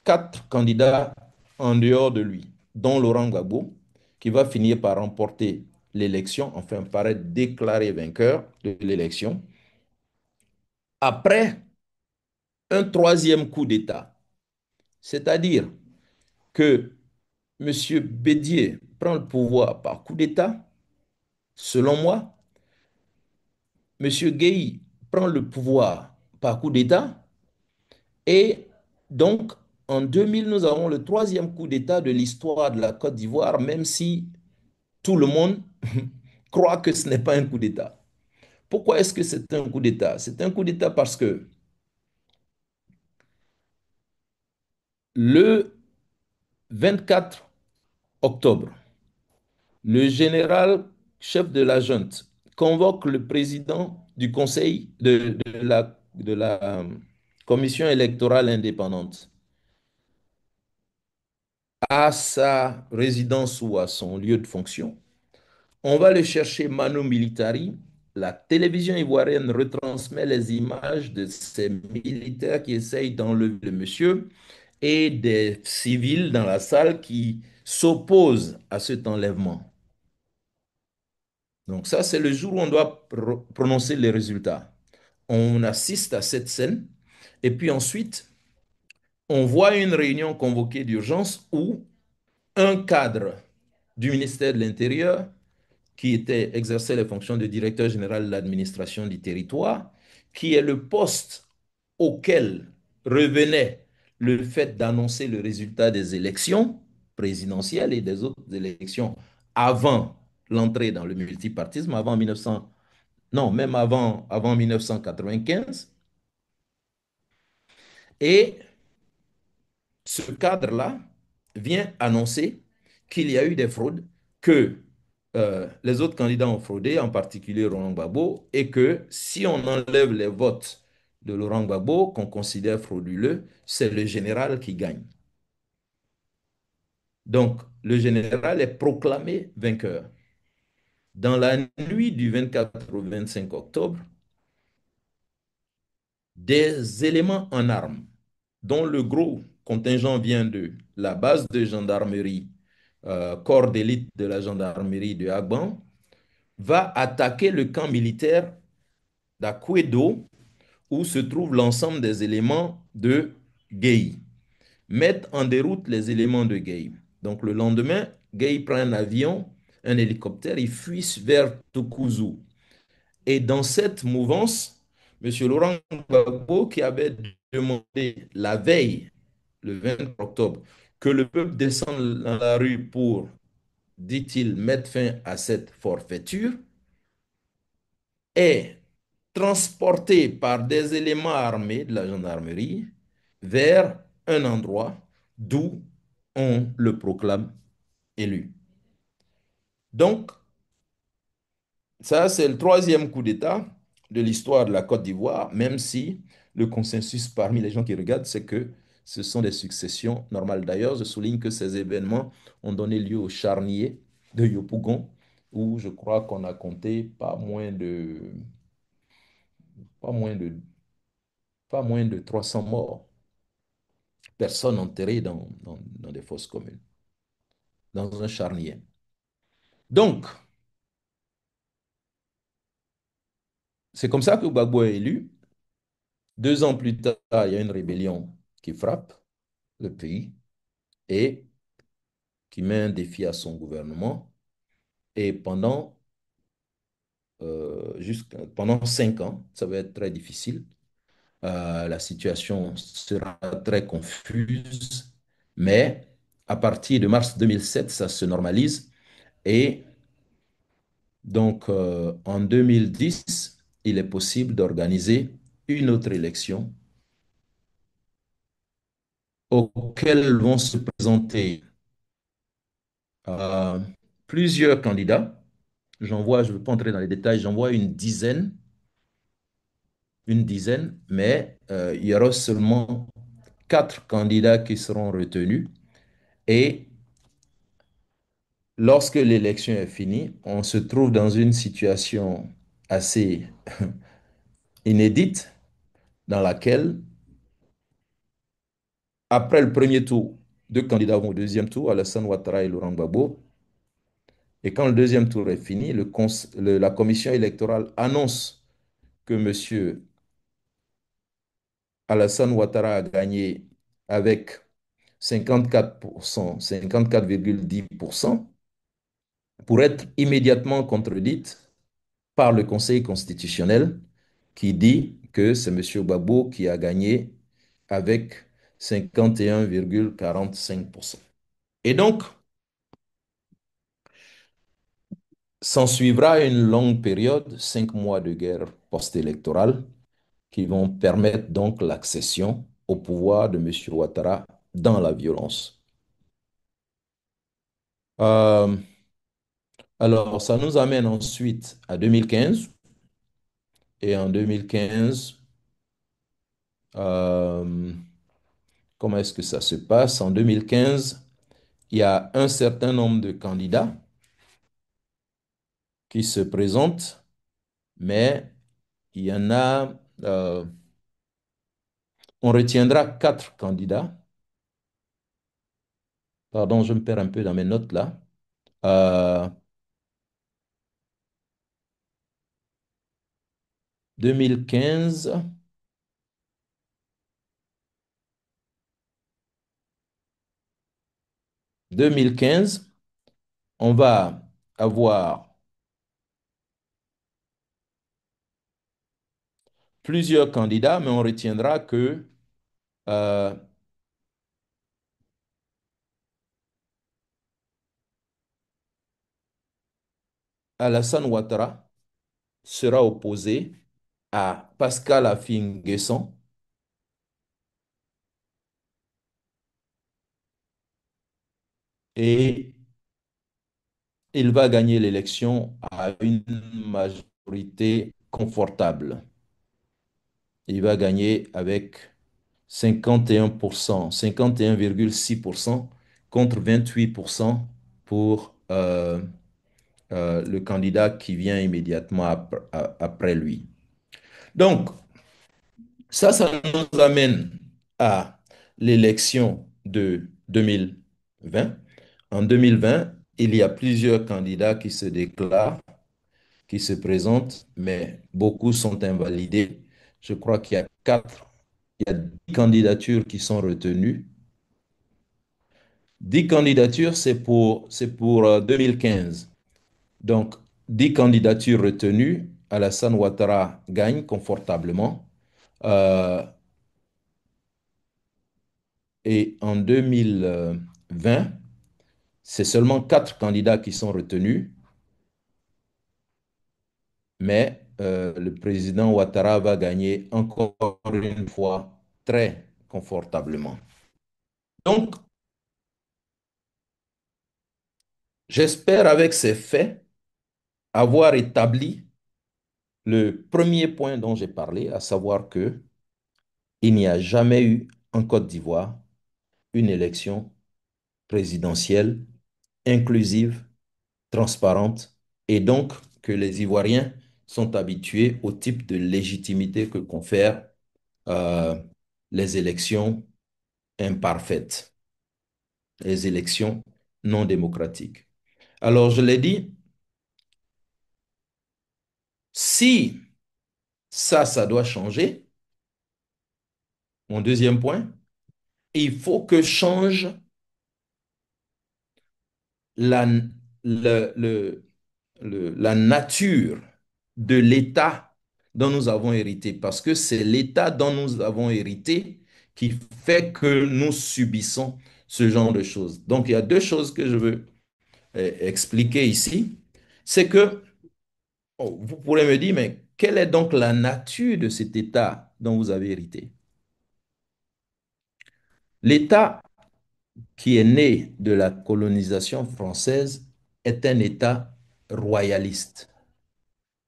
quatre candidats en dehors de lui, dont Laurent Gbagbo, qui va finir par remporter l'élection, enfin par être déclaré vainqueur de l'élection, après un troisième coup d'État. C'est-à-dire que M. Bédier prend le pouvoir par coup d'État. Selon moi, M. Gueye prend le pouvoir par coup d'État. Et donc, en 2000, nous avons le troisième coup d'État de l'histoire de la Côte d'Ivoire, même si tout le monde croit que ce n'est pas un coup d'État. Pourquoi est-ce que c'est un coup d'État? C'est un coup d'État parce que le 24 octobre, le général chef de la junte convoque le président du conseil de la commission électorale indépendante à sa résidence ou à son lieu de fonction. On va le chercher manu militari. La télévision ivoirienne retransmet les images de ces militaires qui essayent d'enlever le monsieur et des civils dans la salle qui s'opposent à cet enlèvement. Donc ça, c'est le jour où on doit prononcer les résultats. On assiste à cette scène et puis ensuite, on voit une réunion convoquée d'urgence où un cadre du ministère de l'Intérieur qui exerçait les fonctions de directeur général de l'administration du territoire, qui est le poste auquel revenait le fait d'annoncer le résultat des élections présidentielles et des autres élections avant l'entrée dans le multipartisme, avant 1900, non, même avant 1995. Et ce cadre-là vient annoncer qu'il y a eu des fraudes, que les autres candidats ont fraudé, en particulier Laurent Gbagbo, et que si on enlève les votes de Laurent Gbagbo, qu'on considère frauduleux, c'est le général qui gagne. Donc, le général est proclamé vainqueur. Dans la nuit du 24 au 25 octobre, des éléments en armes, dont le gros contingent vient de la base de gendarmerie, corps d'élite de la gendarmerie de Agban, va attaquer le camp militaire d'Akwedo, où se trouvent l'ensemble des éléments de Gay, mettent en déroute les éléments de Gay. Donc le lendemain, Gay prend un avion, un hélicoptère, il fuit vers Tokuzu. Et dans cette mouvance, M. Laurent Gbagbo, qui avait demandé la veille, le 20 octobre, que le peuple descende dans la rue pour, dit-il, mettre fin à cette forfaiture, est transporté par des éléments armés de la gendarmerie vers un endroit d'où on le proclame élu. Donc, ça, c'est le troisième coup d'État de l'histoire de la Côte d'Ivoire, même si le consensus parmi les gens qui regardent, c'est que ce sont des successions normales. D'ailleurs, je souligne que ces événements ont donné lieu au charnier de Yopougon, où je crois qu'on a compté pas moins de, pas moins de 300 morts, personnes enterrées dans des fosses communes, dans un charnier. Donc, c'est comme ça que Gbagbo est élu. 2 ans plus tard, il y a une rébellion qui frappe le pays et qui met un défi à son gouvernement. Et pendant 5 ans, ça va être très difficile. La situation sera très confuse, mais à partir de mars 2007, ça se normalise. Et donc, en 2010, il est possible d'organiser une autre élection auxquelles vont se présenter euh, plusieurs candidats. J'en vois, je ne vais pas entrer dans les détails, j'en vois une dizaine, mais il y aura seulement 4 candidats qui seront retenus. Et lorsque l'élection est finie, on se trouve dans une situation assez inédite dans laquelle, après le premier tour, 2 candidats vont au deuxième tour, Alassane Ouattara et Laurent Gbagbo. Et quand le deuxième tour est fini, la commission électorale annonce que M. Alassane Ouattara a gagné avec 54%, 54,10%, pour être immédiatement contredite par le Conseil constitutionnel qui dit que c'est M. Gbagbo qui a gagné avec 51,45%. Et donc, s'ensuivra une longue période, 5 mois de guerre post-électorale, qui vont permettre donc l'accession au pouvoir de M. Ouattara dans la violence. Euh, alors, ça nous amène ensuite à 2015. Et en 2015, euh, comment est-ce que ça se passe? En 2015, il y a un certain nombre de candidats qui se présentent, mais il y en a, on retiendra 4 candidats. Pardon, je me perds un peu dans mes notes là. Euh, 2015, 2015, on va avoir plusieurs candidats, mais on retiendra que euh, Alassane Ouattara sera opposé à Pascal Affi-N'Guessan et il va gagner l'élection à une majorité confortable. Il va gagner avec 51%, 51,6% contre 28% pour le candidat qui vient immédiatement après lui. Donc, ça nous amène à l'élection de 2020. En 2020, il y a plusieurs candidats qui se déclarent, qui se présentent, mais beaucoup sont invalidés. Je crois qu'il y a il y a 10 candidatures qui sont retenues. 10 candidatures, c'est pour 2015. Donc, 10 candidatures retenues. Alassane Ouattara gagne confortablement. Euh, et en 2020, c'est seulement 4 candidats qui sont retenus, mais le président Ouattara va gagner encore une fois très confortablement. Donc, j'espère avec ces faits avoir établi le premier point dont j'ai parlé, à savoir que il n'y a jamais eu en Côte d'Ivoire une élection présidentielle inclusive, transparente, et donc que les Ivoiriens sont habitués au type de légitimité que confèrent euh, les élections imparfaites, les élections non démocratiques. Alors, je l'ai dit, si ça doit changer, mon deuxième point, il faut que change la, le, la nature de l'État dont nous avons hérité, parce que c'est l'État dont nous avons hérité qui fait que nous subissons ce genre de choses. Donc, il y a deux choses que je veux expliquer ici. C'est que vous pourrez me dire, mais quelle est donc la nature de cet État dont vous avez hérité? L'État qui est né de la colonisation française est un État royaliste,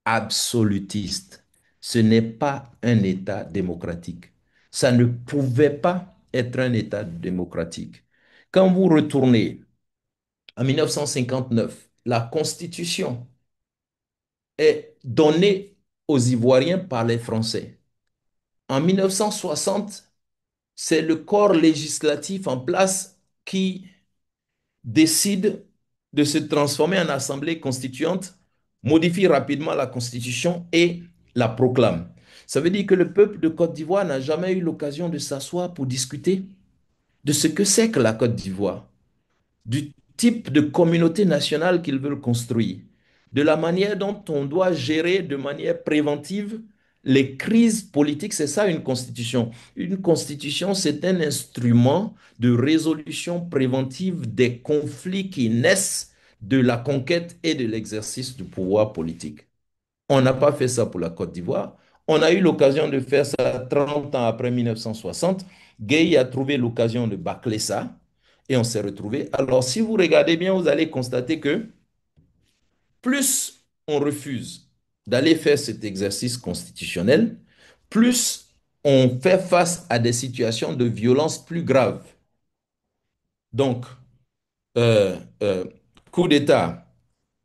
absolutiste. Ce n'est pas un État démocratique. Ça ne pouvait pas être un État démocratique. Quand vous retournez en 1959, la Constitution est donnée aux Ivoiriens par les Français. En 1960, c'est le corps législatif en place qui décide de se transformer en assemblée constituante, modifie rapidement la constitution et la proclame. Ça veut dire que le peuple de Côte d'Ivoire n'a jamais eu l'occasion de s'asseoir pour discuter de ce que c'est que la Côte d'Ivoire, du type de communauté nationale qu'ils veulent construire, de la manière dont on doit gérer de manière préventive les crises politiques. C'est ça une constitution. Une constitution, c'est un instrument de résolution préventive des conflits qui naissent de la conquête et de l'exercice du pouvoir politique. On n'a pas fait ça pour la Côte d'Ivoire. On a eu l'occasion de faire ça 30 ans après 1960. Gay a trouvé l'occasion de bâcler ça et on s'est retrouvé. Alors, si vous regardez bien, vous allez constater que plus on refuse d'aller faire cet exercice constitutionnel, plus on fait face à des situations de violence plus graves. Donc, euh, euh, coup d'État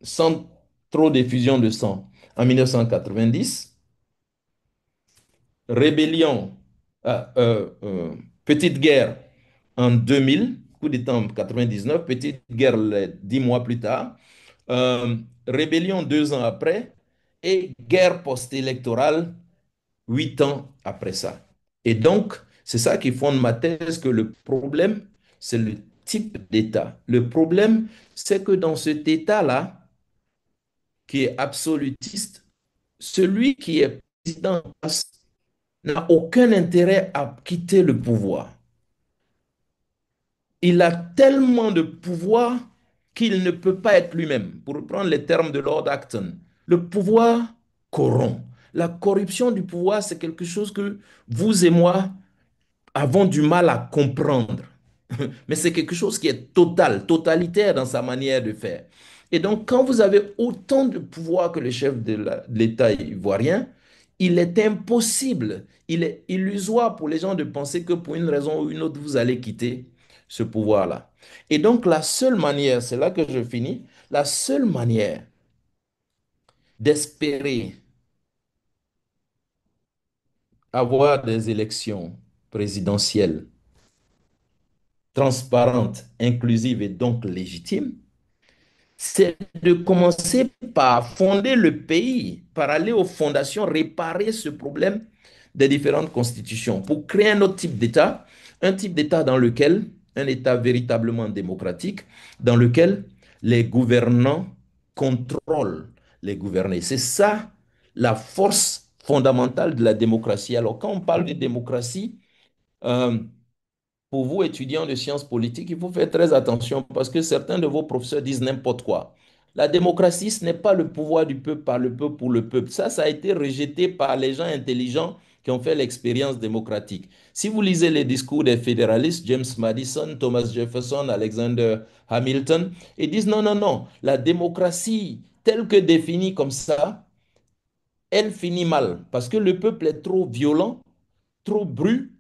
sans trop d'effusion de sang en 1990, rébellion, ah, petite guerre en 2000, coup d'État en 99, petite guerre 10 mois plus tard, euh, rébellion 2 ans après et guerre post-électorale 8 ans après ça. Et donc, c'est ça qui fonde ma thèse, que le problème, c'est le type d'État. Le problème, c'est que dans cet État-là, qui est absolutiste, celui qui est président en place n'a aucun intérêt à quitter le pouvoir. Il a tellement de pouvoir qu'il ne peut pas être lui-même. Pour reprendre les termes de Lord Acton, le pouvoir corrompt. La corruption du pouvoir, c'est quelque chose que vous et moi avons du mal à comprendre. Mais c'est quelque chose qui est total, totalitaire dans sa manière de faire. Et donc, quand vous avez autant de pouvoir que le chef de l'État ivoirien, il est impossible, il est illusoire pour les gens de penser que pour une raison ou une autre, vous allez quitter ce pouvoir-là. Et donc, la seule manière, c'est là que je finis, la seule manière d'espérer avoir des élections présidentielles transparentes, inclusives et donc légitimes, c'est de commencer par fonder le pays, par aller aux fondations, réparer ce problème des différentes constitutions, pour créer un type d'État dans lequel, un État véritablement démocratique, dans lequel les gouvernants contrôlent les gouvernés. C'est ça la force fondamentale de la démocratie. Alors quand on parle de démocratie, euh, pour vous, étudiants de sciences politiques, il faut faire très attention parce que certains de vos professeurs disent n'importe quoi. La démocratie, ce n'est pas le pouvoir du peuple par le peuple pour le peuple. Ça a été rejeté par les gens intelligents qui ont fait l'expérience démocratique. Si vous lisez les discours des fédéralistes, James Madison, Thomas Jefferson, Alexander Hamilton, ils disent non, non, non, la démocratie telle que définie comme ça, elle finit mal parce que le peuple est trop violent, trop brut,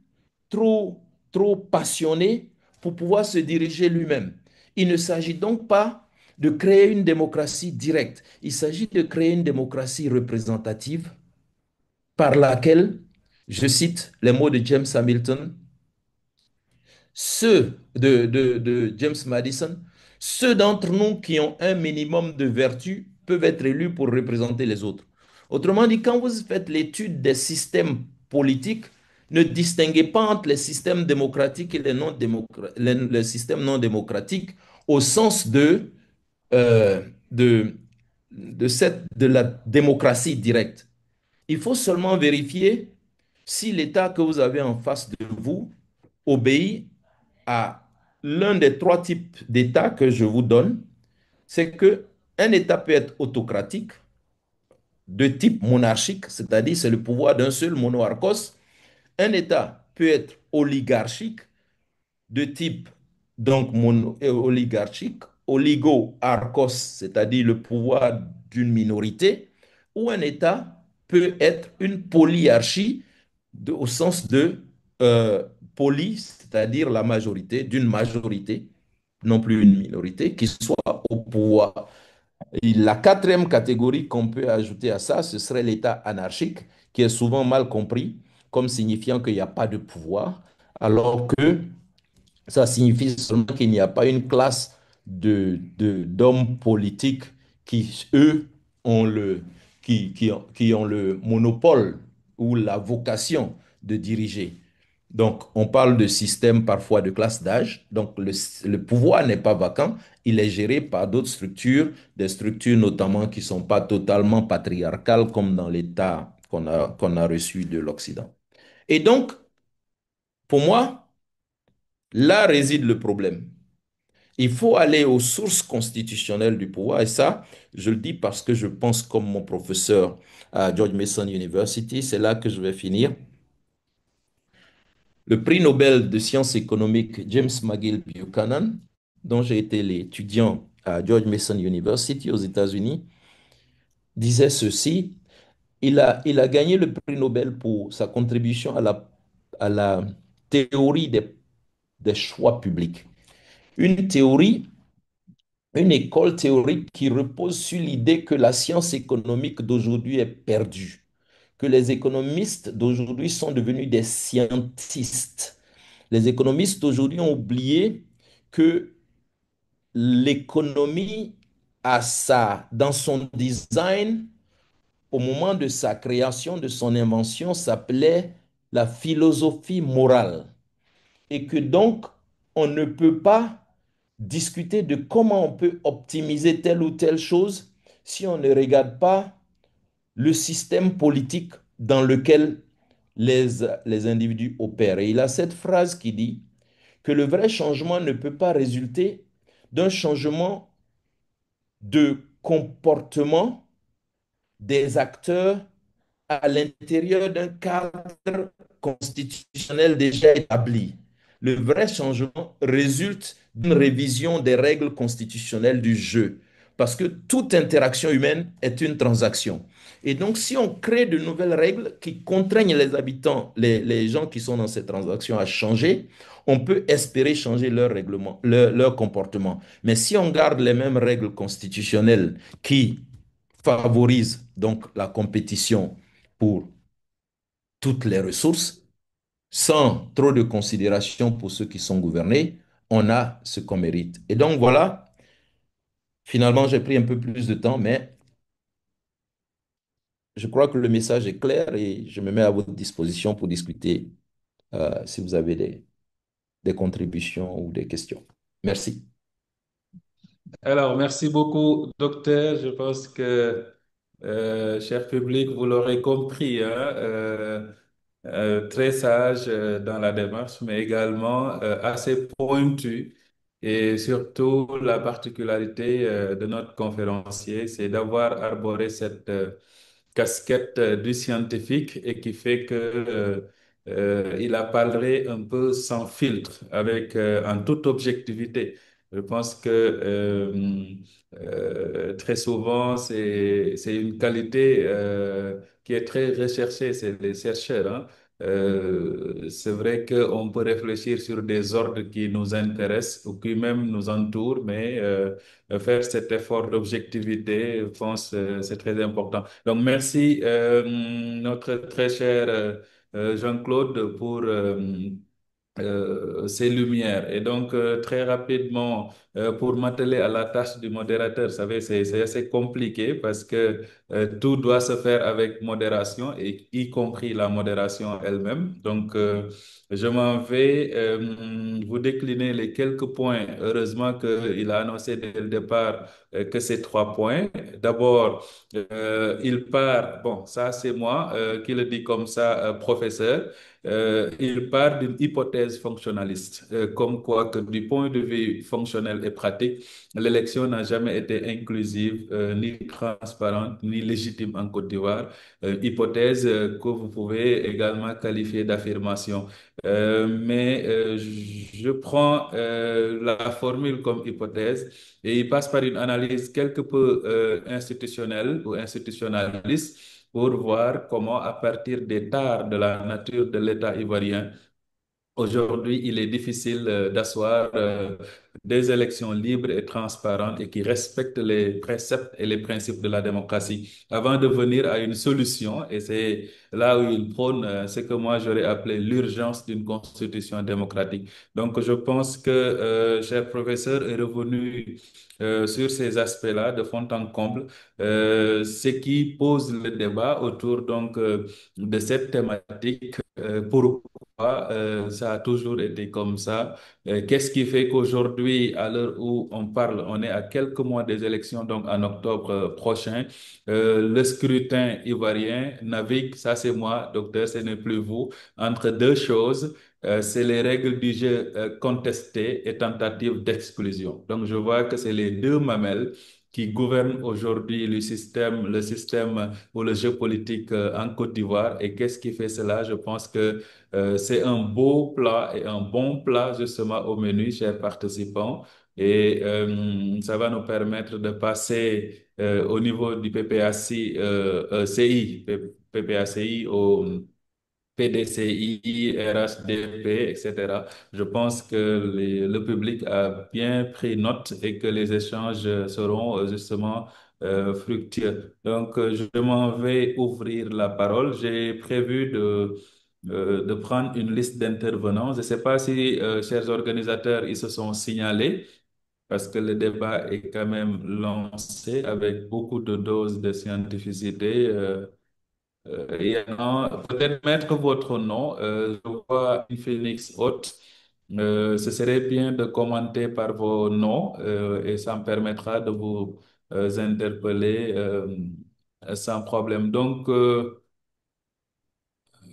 trop, trop passionné pour pouvoir se diriger lui-même. Il ne s'agit donc pas de créer une démocratie directe. Il s'agit de créer une démocratie représentative par laquelle, je cite les mots de James Hamilton, de James Madison, ceux d'entre nous qui ont un minimum de vertu peuvent être élus pour représenter les autres. Autrement dit, quand vous faites l'étude des systèmes politiques, ne distinguez pas entre les systèmes démocratiques et les systèmes non démocratiques au sens euh, de, de la démocratie directe. Il faut seulement vérifier si l'État que vous avez en face de vous obéit à l'un des trois types d'États que je vous donne, c'est que un État peut être autocratique, de type monarchique, c'est-à-dire c'est le pouvoir d'un seul monarchos. Un État peut être oligarchique, de type donc oligarchique, oligo-archos, c'est-à-dire le pouvoir d'une minorité, ou un État peut être une polyarchie au sens de poly, c'est-à-dire la majorité, d'une majorité, non plus une minorité, qui soit au pouvoir. Et la quatrième catégorie qu'on peut ajouter à ça, ce serait l'État anarchique, qui est souvent mal compris comme signifiant qu'il n'y a pas de pouvoir, alors que ça signifie seulement qu'il n'y a pas une classe d'hommes politiques qui, eux, ont qui ont le monopole ou la vocation de diriger. Donc, on parle de système parfois de classe d'âge. Donc, le pouvoir n'est pas vacant. Il est géré par d'autres structures, des structures notamment qui ne sont pas totalement patriarcales comme dans l'État qu'on a reçu de l'Occident. Et donc, pour moi, là réside le problème. Il faut aller aux sources constitutionnelles du pouvoir. Et ça, je le dis parce que je pense comme mon professeur à George Mason University, c'est là que je vais finir. Le prix Nobel de sciences économiques James McGill Buchanan, dont j'ai été l'étudiant à George Mason University aux États-Unis, disait ceci. Il a gagné le prix Nobel pour sa contribution à la théorie des choix publics. Une théorie, une école théorique qui repose sur l'idée que la science économique d'aujourd'hui est perdue, que les économistes d'aujourd'hui sont devenus des scientistes. Les économistes d'aujourd'hui ont oublié que l'économie dans son design, au moment de sa création, de son invention, s'appelait la philosophie morale. Et que donc, on ne peut pas discuter de comment on peut optimiser telle ou telle chose si on ne regarde pas le système politique dans lequel les individus opèrent. Et il a cette phrase qui dit que le vrai changement ne peut pas résulter d'un changement de comportement des acteurs à l'intérieur d'un cadre constitutionnel déjà établi. Le vrai changement résulte d'une révision des règles constitutionnelles du jeu, parce que toute interaction humaine est une transaction. Et donc, si on crée de nouvelles règles qui contraignent les habitants, les gens qui sont dans ces transactions à changer, on peut espérer changer leur règlement, leur comportement. Mais si on garde les mêmes règles constitutionnelles qui favorisent donc la compétition pour toutes les ressources, sans trop de considération pour ceux qui sont gouvernés, on a ce qu'on mérite. Et donc voilà, finalement, j'ai pris un peu plus de temps, mais je crois que le message est clair et je me mets à votre disposition pour discuter si vous avez des contributions ou des questions. Merci. Alors, merci beaucoup, docteur. Je pense que, cher public, vous l'aurez compris, hein, très sage dans la démarche, mais également assez pointu. Et surtout, la particularité de notre conférencier, c'est d'avoir arboré cette casquette du scientifique et qui fait que il a parlé un peu sans filtre, avec en toute objectivité. Je pense que très souvent, c'est une qualité qui est très recherchée, c'est les chercheurs, hein. C'est vrai qu'on peut réfléchir sur des ordres qui nous intéressent ou qui même nous entourent, mais faire cet effort d'objectivité, je pense, c'est très important. Donc, merci, notre très cher Jean-Claude, pour ces lumières. Et donc, très rapidement, pour m'atteler à la tâche du modérateur, vous savez, c'est assez compliqué parce que tout doit se faire avec modération, et y compris la modération elle-même. Donc, je m'en vais vous décliner les quelques points. Heureusement qu'il a annoncé dès le départ que c'est 3 points. D'abord, il part, bon, ça c'est moi qui le dis comme ça, professeur. Il part d'une hypothèse fonctionnaliste, comme quoi que du point de vue fonctionnel et pratique, l'élection n'a jamais été inclusive, ni transparente, ni légitime en Côte d'Ivoire. Hypothèse que vous pouvez également qualifier d'affirmation. Mais je prends la formule comme hypothèse et il passe par une analyse quelque peu institutionnelle ou institutionnaliste pour voir comment, à partir des tares de la nature de l'État ivoirien, aujourd'hui, il est difficile d'asseoir des élections libres et transparentes et qui respectent les préceptes et les principes de la démocratie avant de venir à une solution. Et c'est là où il prône ce que moi j'aurais appelé l'urgence d'une constitution démocratique. Donc, je pense que, cher professeur, est revenu sur ces aspects-là de fond en comble, ce qui pose le débat autour donc de cette thématique. Pourquoi ça a toujours été comme ça? Qu'est-ce qui fait qu'aujourd'hui, à l'heure où on parle, on est à quelques mois des élections, donc en octobre prochain, le scrutin ivoirien navigue, ça c'est moi, docteur, ce n'est plus vous, entre deux choses. C'est les règles du jeu contestées et tentatives d'exclusion. Donc, je vois que c'est les deux mamelles qui gouvernent aujourd'hui le système ou le jeu politique en Côte d'Ivoire. Et qu'est-ce qui fait cela? Je pense que c'est un beau plat et un bon plat justement au menu, chers participants. Et ça va nous permettre de passer au niveau du PPACI, PPACI au PDCI, RHDP, etc. Je pense que le public a bien pris note et que les échanges seront justement fructueux. Donc, je m'en vais ouvrir la parole. J'ai prévu de prendre une liste d'intervenants. Je ne sais pas si, chers organisateurs, ils se sont signalés. parce que le débat est quand même lancé avec beaucoup de doses de scientificité. Et non, peut-être mettre votre nom. Je vois une phénix haute. Ce serait bien de commenter par vos noms et ça me permettra de vous interpeller sans problème. Donc,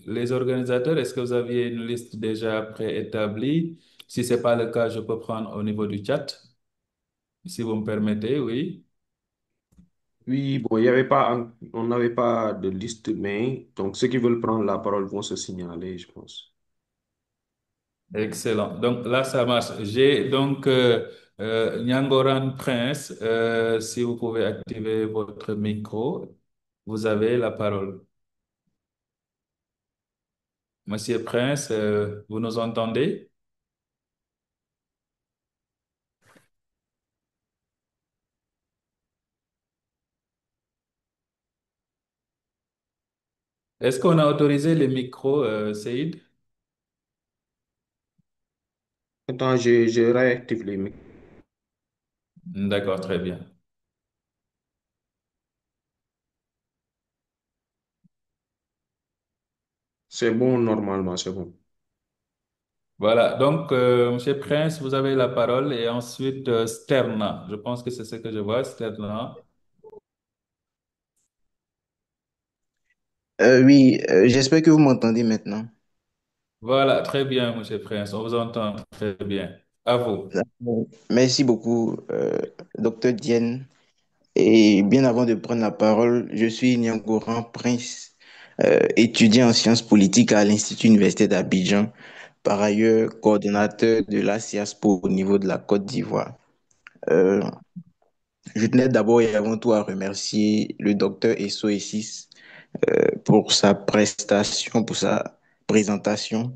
les organisateurs, est-ce que vous aviez une liste déjà préétablie? Si ce n'est pas le cas, je peux prendre au niveau du chat, si vous me permettez, oui. Oui, bon, il y avait pas, on n'avait pas de liste, mais donc ceux qui veulent prendre la parole vont se signaler, je pense. Excellent. Donc là, ça marche. J'ai donc Nyangoran Prince. Si vous pouvez activer votre micro, vous avez la parole. Monsieur Prince, vous nous entendez? Est-ce qu'on a autorisé les micros, Saïd? Attends, je réactive les micros. D'accord, très bien. C'est bon, normalement, c'est bon. Voilà. Donc, Monsieur Prince, vous avez la parole et ensuite Sterna. Je pense que c'est ce que je vois, Sterna. Oui, j'espère que vous m'entendez maintenant. Voilà, très bien, Monsieur Prince. On vous entend très bien. À vous. Merci beaucoup, docteur Dienne. Et bien avant de prendre la parole, je suis Nyangoran Prince, étudiant en sciences politiques à l'Institut universitaire d'Abidjan, par ailleurs coordonnateur de la l'ASIASPO au niveau de la Côte d'Ivoire. Euh, je tenais d'abord et avant tout à remercier le docteur Esso Essis pour sa prestation, pour sa présentation.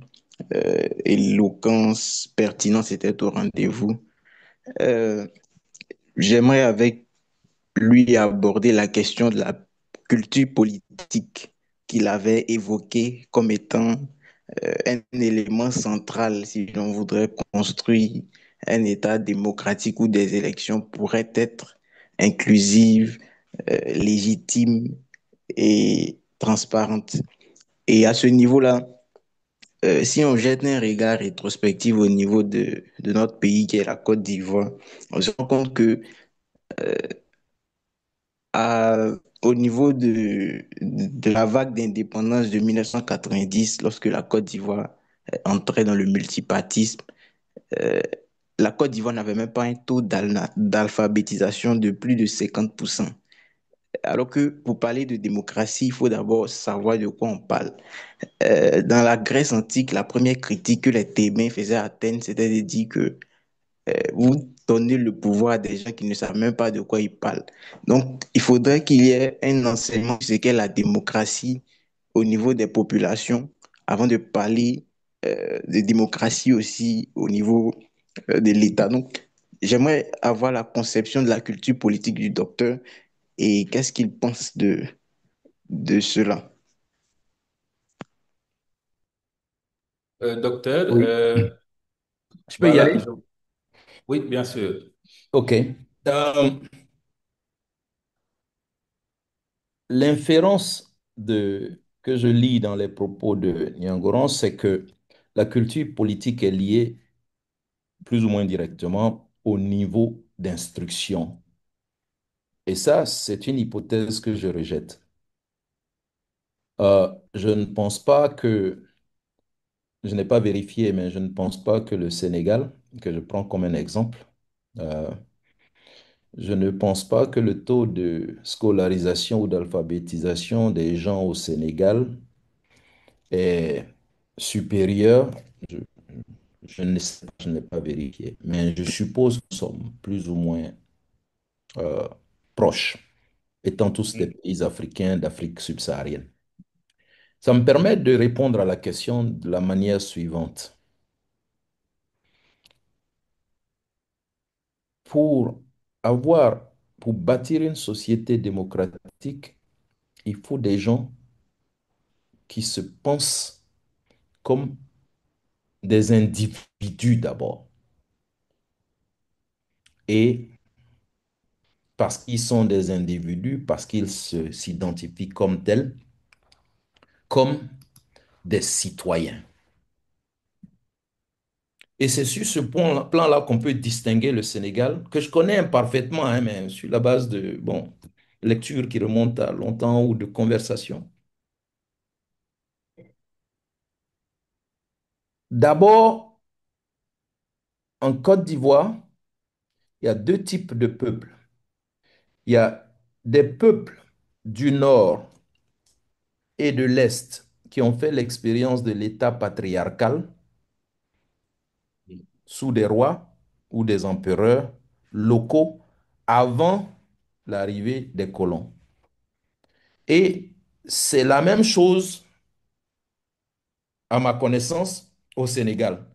Éloquence, pertinence était au rendez-vous. Euh, J'aimerais avec lui aborder la question de la culture politique qu'il avait évoquée comme étant un élément central si l'on voudrait construire un État démocratique où des élections pourraient être inclusives, légitimes et transparentes. Et à ce niveau-là, si on jette un regard rétrospectif au niveau de notre pays qui est la Côte d'Ivoire, on se rend compte que au niveau de la vague d'indépendance de 1990, lorsque la Côte d'Ivoire entrait dans le multipartisme, euh, la Côte d'Ivoire n'avait même pas un taux d'alphabétisation de plus de 50%. Alors que pour parler de démocratie, il faut d'abord savoir de quoi on parle. Dans la Grèce antique, la première critique que les Thébains faisaient à Athènes, c'était de dire que vous donnez le pouvoir à des gens qui ne savent même pas de quoi ils parlent. Donc, il faudrait qu'il y ait un enseignement sur ce qu'est la démocratie au niveau des populations avant de parler de démocratie aussi au niveau de l'État. Donc, j'aimerais avoir la conception de la culture politique du docteur et qu'est-ce qu'il pense de cela. Docteur, Oui, je peux y voilà. aller? Oui, bien sûr. OK. L'inférence que je lis dans les propos de Nyangoran, c'est que la culture politique est liée plus ou moins directement au niveau d'instruction. Et ça, c'est une hypothèse que je rejette. Je ne pense pas que, je n'ai pas vérifié, mais je ne pense pas que le Sénégal, que je prends comme un exemple, euh, je ne pense pas que le taux de scolarisation ou d'alphabétisation des gens au Sénégal est supérieur. Je, je ne sais pas, je n'ai pas vérifié, mais je suppose que nous sommes plus ou moins euh, proches, étant tous des pays africains d'Afrique subsaharienne. Ça me permet de répondre à la question de la manière suivante. Pour avoir, pour bâtir une société démocratique, il faut des gens qui se pensent comme des individus d'abord. et parce qu'ils sont des individus, parce qu'ils s'identifient comme tels, comme des citoyens. Et c'est sur ce plan-là qu'on peut distinguer le Sénégal, que je connais parfaitement, hein, mais sur la base de bon, lectures qui remontent à longtemps ou de conversations. D'abord, en Côte d'Ivoire, il y a deux types de peuples. Il y a des peuples du Nord et de l'Est qui ont fait l'expérience de l'État patriarcal sous des rois ou des empereurs locaux avant l'arrivée des colons. Et c'est la même chose, à ma connaissance, au Sénégal.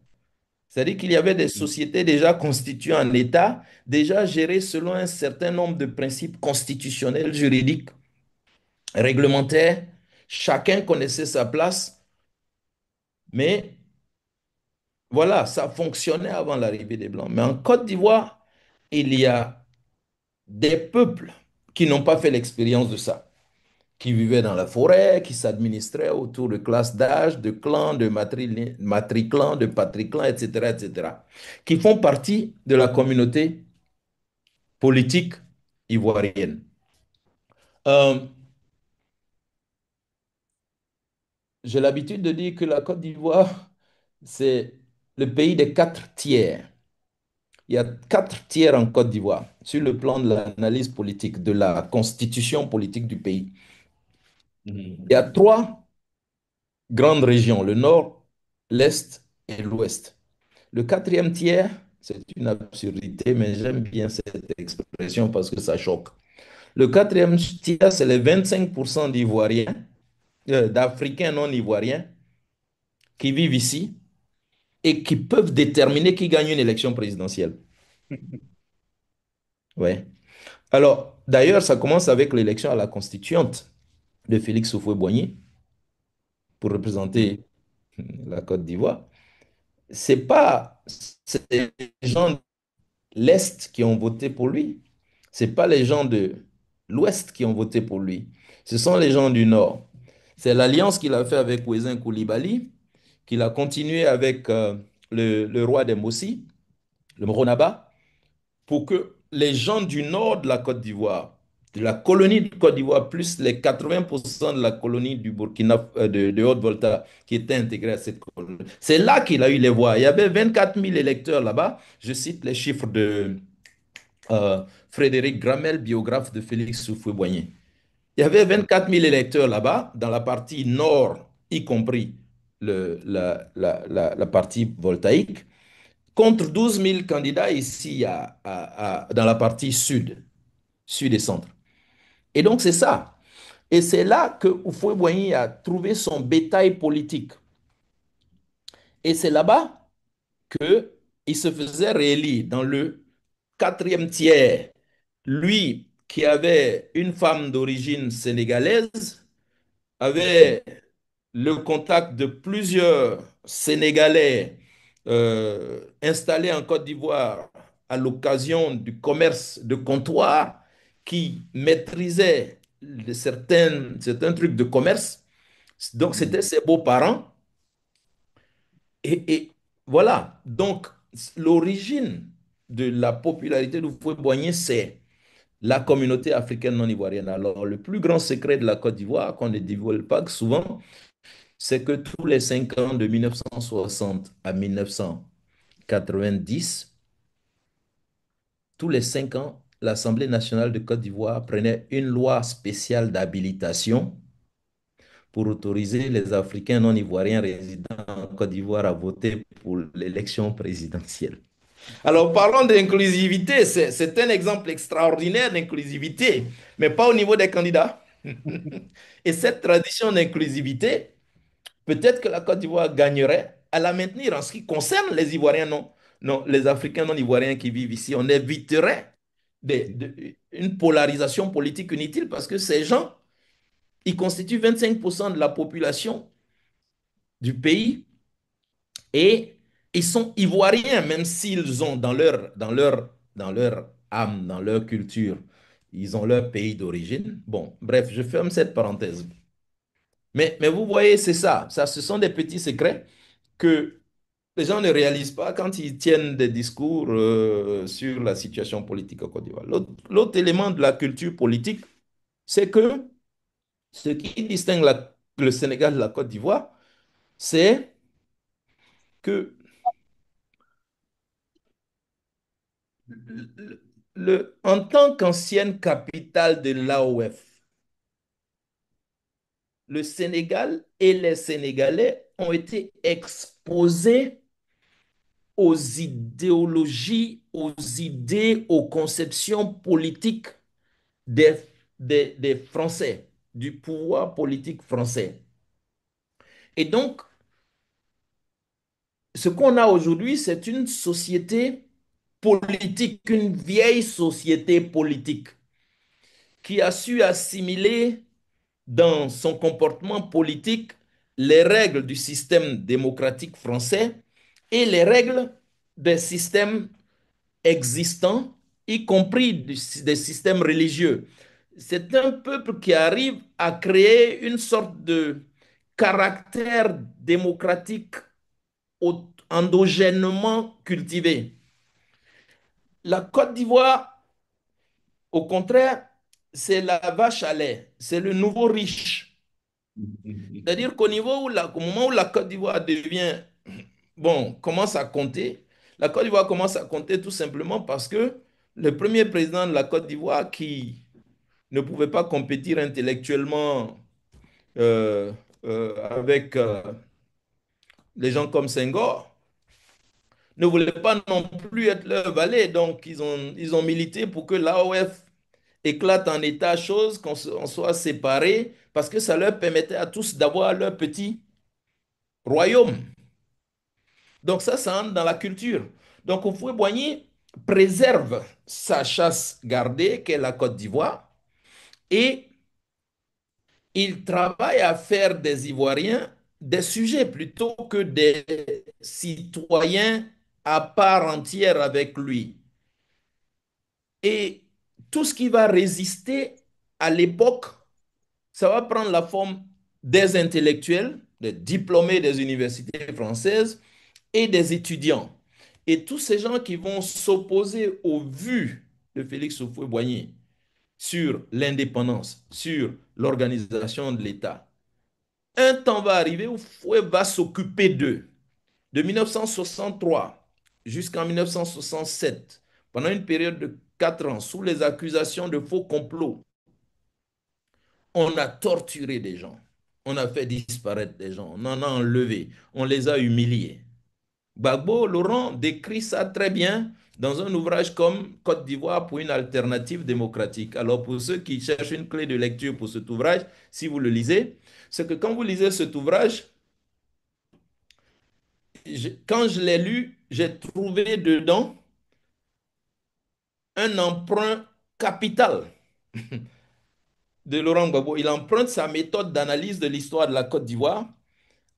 C'est-à-dire qu'il y avait des sociétés déjà constituées en État, déjà gérées selon un certain nombre de principes constitutionnels, juridiques, réglementaires. Chacun connaissait sa place, mais voilà, ça fonctionnait avant l'arrivée des Blancs. Mais en Côte d'Ivoire, il y a des peuples qui n'ont pas fait l'expérience de ça, qui vivaient dans la forêt, qui s'administraient autour de classes d'âge, de clans, de matriclans, de patriclans, etc., etc., qui font partie de la communauté politique ivoirienne. Euh, j'ai l'habitude de dire que la Côte d'Ivoire, c'est le pays des quatre tiers. Il y a quatre tiers en Côte d'Ivoire sur le plan de l'analyse politique, de la constitution politique du pays. Il y a trois grandes régions, le nord, l'est et l'ouest. Le quatrième tiers, c'est une absurdité, mais j'aime bien cette expression parce que ça choque. Le quatrième tiers, c'est les 25% d'Ivoiriens, d'Africains non ivoiriens qui vivent ici et qui peuvent déterminer qui gagne une élection présidentielle. Ouais. Alors, d'ailleurs, ça commence avec l'élection à la constituante de Félix Houphouët-Boigny pour représenter la Côte d'Ivoire. C'est pas c'est les gens de l'Est qui ont voté pour lui. C'est pas les gens de l'Ouest qui ont voté pour lui. Ce sont les gens du Nord. C'est l'alliance qu'il a fait avec Ouezin Koulibaly, qu'il a continué avec le roi des Mossi, le Mronaba, pour que les gens du nord de la Côte d'Ivoire, de la colonie de Côte d'Ivoire, plus les 80% de la colonie du Burkina, de Haute-Volta, qui étaient intégrés à cette colonie. C'est là qu'il a eu les voix. Il y avait 24 000 électeurs là-bas. Je cite les chiffres de Frédéric Gramel, biographe de Félix Houphouët-Boigny. Il y avait 24 000 électeurs là-bas, dans la partie nord, y compris la partie voltaïque, contre 12 000 candidats ici dans la partie sud, sud et centre. Et donc, c'est ça. Et c'est là que Houphouët-Boigny a trouvé son bétail politique. Et c'est là-bas qu'il se faisait réélire dans le quatrième tiers. Lui, qui avait une femme d'origine sénégalaise, avait le contact de plusieurs Sénégalais installés en Côte d'Ivoire à l'occasion du commerce de comptoir qui maîtrisaient certains trucs de commerce. Donc, c'était ses beaux-parents. Et voilà. Donc, l'origine de la popularité de Houphouët-Boigny, c'est la communauté africaine non ivoirienne. Alors, le plus grand secret de la Côte d'Ivoire, qu'on ne divulgue pas souvent, c'est que tous les 5 ans, de 1960 à 1990, tous les 5 ans, l'Assemblée nationale de Côte d'Ivoire prenait une loi spéciale d'habilitation pour autoriser les Africains non ivoiriens résidant en Côte d'Ivoire à voter pour l'élection présidentielle. Alors, parlons d'inclusivité. C'est un exemple extraordinaire d'inclusivité, mais pas au niveau des candidats. Et cette tradition d'inclusivité, peut-être que la Côte d'Ivoire gagnerait à la maintenir en ce qui concerne les Ivoiriens non, non, les Africains non ivoiriens qui vivent ici. On éviterait une polarisation politique inutile parce que ces gens, ils constituent 25% de la population du pays et ils sont ivoiriens, même s'ils ont dans leur âme, dans leur culture. Ils ont leur pays d'origine. Bon, bref, je ferme cette parenthèse. Mais vous voyez, c'est ça. Ça, ce sont des petits secrets que les gens ne réalisent pas quand ils tiennent des discours sur la situation politique au Côte d'Ivoire. L'autre élément de la culture politique, c'est que ce qui distingue le Sénégal de la Côte d'Ivoire, c'est que en tant qu'ancienne capitale de l'AOF, le Sénégal et les Sénégalais ont été exposés aux idéologies, aux idées, aux conceptions politiques des, des Français, du pouvoir politique français. Et donc, ce qu'on a aujourd'hui, c'est une société politique, une vieille société politique qui a su assimiler dans son comportement politique les règles du système démocratique français et les règles des systèmes existants, y compris des systèmes religieux. C'est un peuple qui arrive à créer une sorte de caractère démocratique endogènement cultivé. La Côte d'Ivoire, au contraire, c'est la vache à lait, c'est le nouveau riche. C'est-à-dire qu'au moment où la Côte d'Ivoire devient, bon, commence à compter, la Côte d'Ivoire commence à compter tout simplement parce que le premier président de la Côte d'Ivoire qui ne pouvait pas compétir intellectuellement avec les gens comme Senghor, ne voulait pas non plus être leur valet. Donc, ils ont milité pour que l'AOF éclate en état chose, on soit séparés, parce que ça leur permettait à tous d'avoir leur petit royaume. Donc ça entre dans la culture. Donc Houphouët-Boigny préserve sa chasse gardée, qu'est la Côte d'Ivoire, et il travaille à faire des Ivoiriens des sujets plutôt que des citoyens à part entière avec lui. Et tout ce qui va résister à l'époque, ça va prendre la forme des intellectuels, des diplômés des universités françaises et des étudiants. Et tous ces gens qui vont s'opposer aux vues de Félix Houphouët-Boigny sur l'indépendance, sur l'organisation de l'État, un temps va arriver où Fouet va s'occuper d'eux. De 1963 jusqu'en 1967, pendant une période de 4 ans, sous les accusations de faux complots, on a torturé des gens, on a fait disparaître des gens, on en a enlevé, on les a humiliés. Gbagbo, Laurent décrit ça très bien dans un ouvrage comme Côte d'Ivoire pour une alternative démocratique. Alors pour ceux qui cherchent une clé de lecture pour cet ouvrage, si vous le lisez, c'est que quand vous lisez cet ouvrage, quand je l'ai lu, j'ai trouvé dedans un emprunt capital de Laurent Gbagbo. Il emprunte sa méthode d'analyse de l'histoire de la Côte d'Ivoire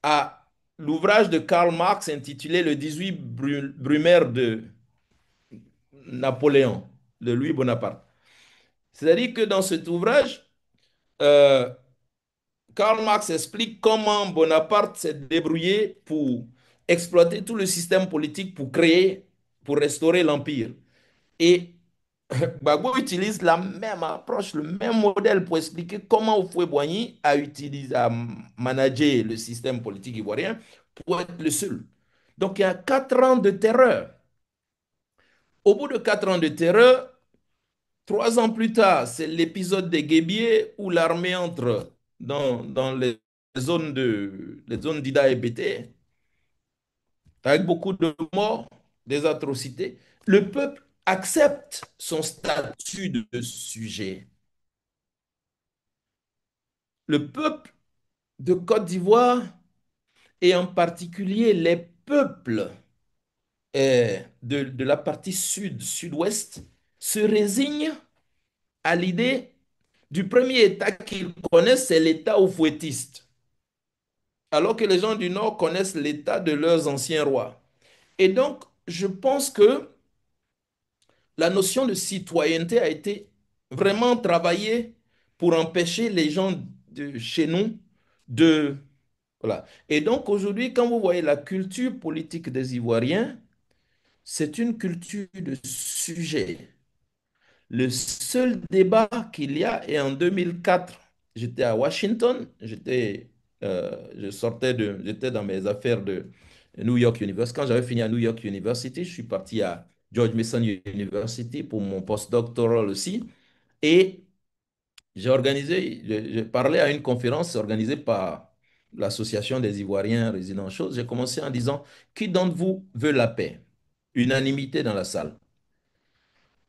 à l'ouvrage de Karl Marx intitulé Le 18 Brumaire de Napoléon, de Louis Bonaparte. C'est-à-dire que dans cet ouvrage, euh, Karl Marx explique comment Bonaparte s'est débrouillé pour exploiter tout le système politique pour créer, pour restaurer l'Empire. Et Gbagbo utilise la même approche, le même modèle pour expliquer comment Houphouët-Boigny a utilisé, a managé le système politique ivoirien pour être le seul. Donc il y a 4 ans de terreur. Au bout de 4 ans de terreur, 3 ans plus tard, c'est l'épisode des Guébiers où l'armée entre dans les zones d'Ida et Bété, avec beaucoup de morts, des atrocités. Le peuple accepte son statut de sujet. Le peuple de Côte d'Ivoire, et en particulier les peuples de la partie sud-ouest, se résignent à l'idée du premier État qu'ils connaissent, c'est l'État oufouettiste, alors que les gens du Nord connaissent l'État de leurs anciens rois. Et donc, je pense que la notion de citoyenneté a été vraiment travaillée pour empêcher les gens de chez nous de... Voilà. Et donc aujourd'hui, quand vous voyez la culture politique des Ivoiriens, c'est une culture de sujet. Le seul débat qu'il y a est en 2004. J'étais à Washington, j'étais dans mes affaires de New York University. Quand j'avais fini à New York University, je suis parti à George Mason University pour mon postdoctoral aussi. Et j'ai parlé à une conférence organisée par l'Association des Ivoiriens résidant en chose. J'ai commencé en disant, qui d'entre vous veut la paix? Unanimité dans la salle.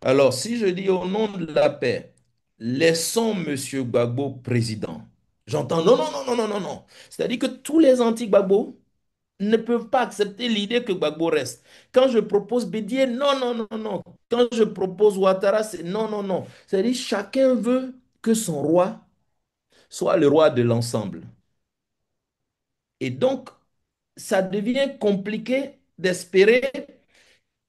Alors, si je dis au nom de la paix, laissons Monsieur Gbagbo président, j'entends non, non, non, non, non, non, non. C'est-à-dire que tous les anti-Gbagbo ne peuvent pas accepter l'idée que Gbagbo reste. Quand je propose Bédier, non, non, non, non. Quand je propose Ouattara, c'est non, non, non. C'est-à-dire chacun veut que son roi soit le roi de l'ensemble. Et donc, ça devient compliqué d'espérer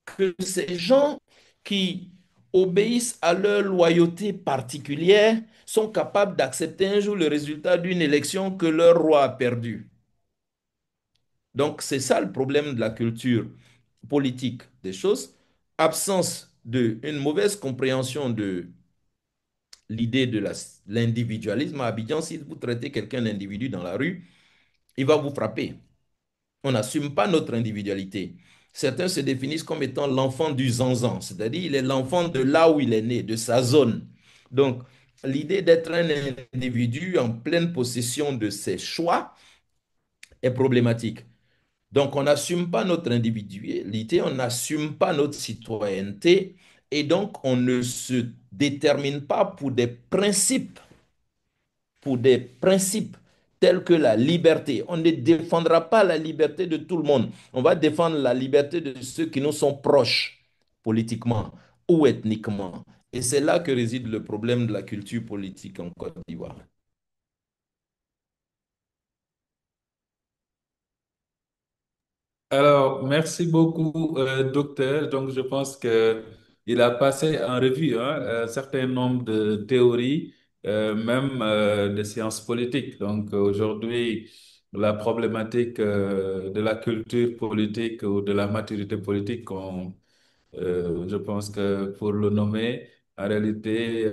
que ces gens qui obéissent à leur loyauté particulière sont capables d'accepter un jour le résultat d'une élection que leur roi a perdue. Donc, c'est ça le problème de la culture politique des choses. Absence d'une mauvaise compréhension de l'idée de l'individualisme. À Abidjan, si vous traitez quelqu'un d'individu dans la rue, il va vous frapper. On n'assume pas notre individualité. Certains se définissent comme étant l'enfant du zanzan, c'est-à-dire il est l'enfant de là où il est né, de sa zone. Donc, l'idée d'être un individu en pleine possession de ses choix est problématique. Donc, on n'assume pas notre individualité, on n'assume pas notre citoyenneté, et donc on ne se détermine pas pour des principes tels que la liberté. On ne défendra pas la liberté de tout le monde. On va défendre la liberté de ceux qui nous sont proches politiquement ou ethniquement. Et c'est là que réside le problème de la culture politique en Côte d'Ivoire. Alors, merci beaucoup, docteur. Donc, je pense que il a passé en revue un certain nombre de théories, même de sciences politiques. Donc, aujourd'hui, la problématique de la culture politique ou de la maturité politique, je pense que pour le nommer, en réalité,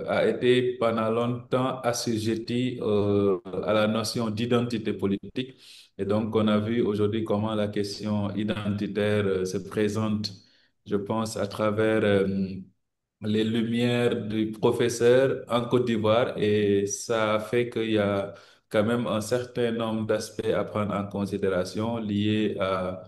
a été pendant longtemps assujetti à la notion d'identité politique. Et donc, on a vu aujourd'hui comment la question identitaire se présente, je pense, à travers les lumières du professeur en Côte d'Ivoire. Et ça fait qu'il y a quand même un certain nombre d'aspects à prendre en considération liés à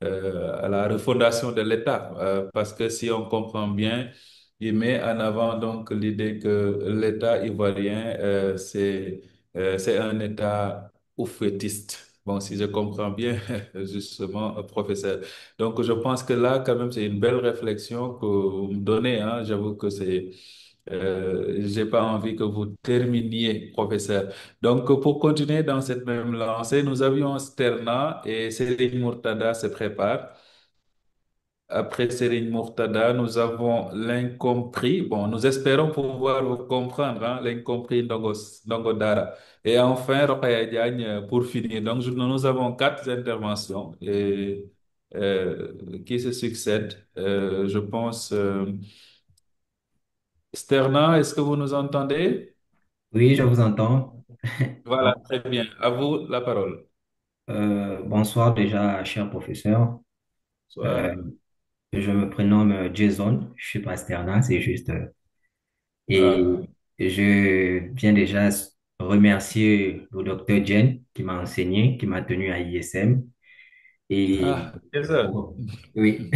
la refondation de l'État, parce que si on comprend bien, il met en avant donc l'idée que l'État ivoirien, c'est un État oufetiste. Bon, si je comprends bien, justement, professeur. Donc, je pense que là, quand même, c'est une belle réflexion que vous me donnez, hein. J'avoue que j'ai pas envie que vous terminiez, professeur. Donc, pour continuer dans cette même lancée, nous avions Sterna et Serigne Murtada se prépare. Après Serigne Murtada, nous avons l'incompris. Bon, nous espérons pouvoir vous comprendre, hein, l'incompris Ndongo Dara. Et enfin, Rokhaya Diagne pour finir. Donc, nous avons quatre interventions qui se succèdent. Je pense, Sterna, est-ce que vous nous entendez? Oui, je vous entends. Voilà, très bien. À vous la parole. Bonsoir déjà, cher professeur. Euh, Bonsoir. je me prénomme Jason, je suis pas Sterna, c'est juste. Et Ah, je viens déjà remercier le docteur Jen qui m'a enseigné, qui m'a tenu à ISM. Et ah, Jason. bon, oui,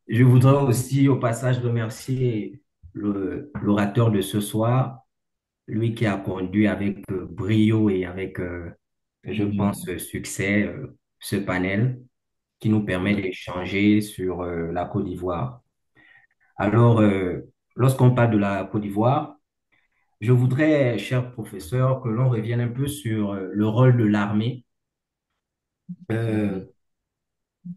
je voudrais aussi au passage remercier l'orateur de ce soir, lui qui a conduit avec brio et avec, je pense, Mhm. succès ce panel qui nous permet Oui. d'échanger sur la Côte d'Ivoire. Alors, lorsqu'on parle de la Côte d'Ivoire, je voudrais, cher professeur, que l'on revienne un peu sur le rôle de l'armée. Euh, Mhm.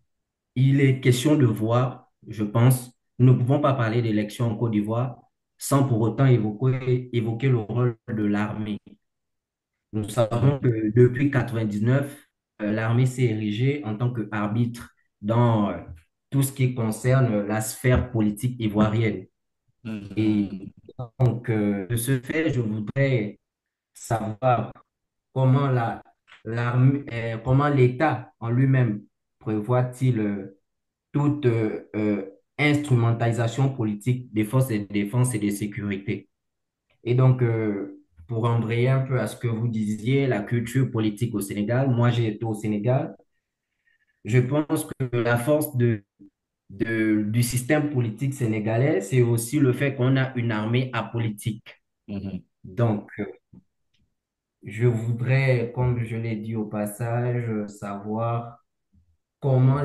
il est question de voir, je pense, nous ne pouvons pas parler d'élections en Côte d'Ivoire sans pour autant évoquer le rôle de l'armée. Nous savons Mhm. que depuis 99, l'armée s'est érigée en tant qu'arbitre dans tout ce qui concerne la sphère politique ivoirienne. Et Mhm. donc, de ce fait, je voudrais savoir comment comment l'État en lui-même prévoit-il toute instrumentalisation politique des forces de défense et de sécurité. Et donc, pour embrayer un peu à ce que vous disiez, la culture politique au Sénégal, moi j'ai été au Sénégal, je pense que la force du système politique sénégalais, c'est aussi le fait qu'on a une armée apolitique. Mhm. Donc, je voudrais, comme je l'ai dit au passage, savoir comment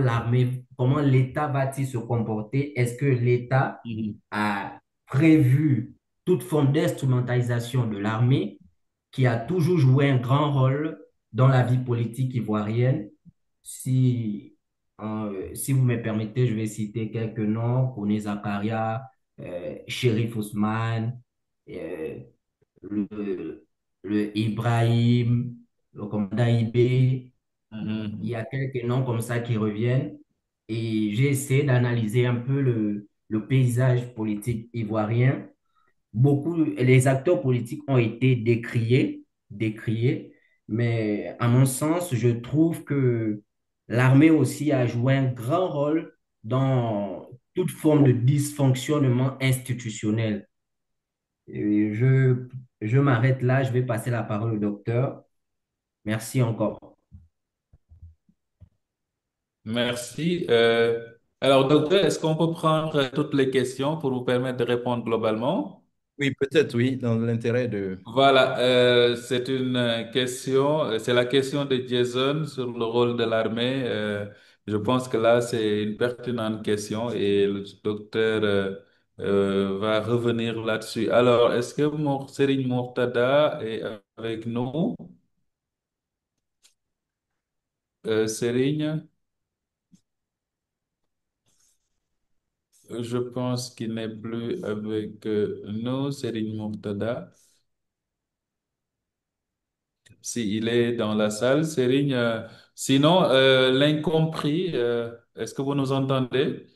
l'État va-t-il se comporter? Est-ce que l'État Mhm. a prévu toute forme d'instrumentalisation de l'armée qui a toujours joué un grand rôle dans la vie politique ivoirienne? Si, si vous me permettez, je vais citer quelques noms: Kone Zakaria, Chérif Ousmane, euh, le, le Ibrahim, le commandant Ibé. Il y Mhm. a quelques noms comme ça qui reviennent et j'ai essayé d'analyser un peu le paysage politique ivoirien. Les acteurs politiques ont été décriés, mais à mon sens, je trouve que l'armée aussi a joué un grand rôle dans toute forme de dysfonctionnement institutionnel. Et je m'arrête là, je vais passer la parole au docteur. Merci encore. Merci. Alors, docteur, est-ce qu'on peut prendre toutes les questions pour vous permettre de répondre globalement? Oui, peut-être, oui, dans l'intérêt de... Voilà, c'est une question, c'est la question de Jason sur le rôle de l'armée. Je pense que là, c'est une pertinente question et le docteur va revenir là-dessus. Alors, est-ce que Serigne Mourtada est avec nous? Serigne, je pense qu'il n'est plus avec nous, Serigne Mourtada. Si il est dans la salle, Serigne. Sinon, l'incompris, est-ce que vous nous entendez?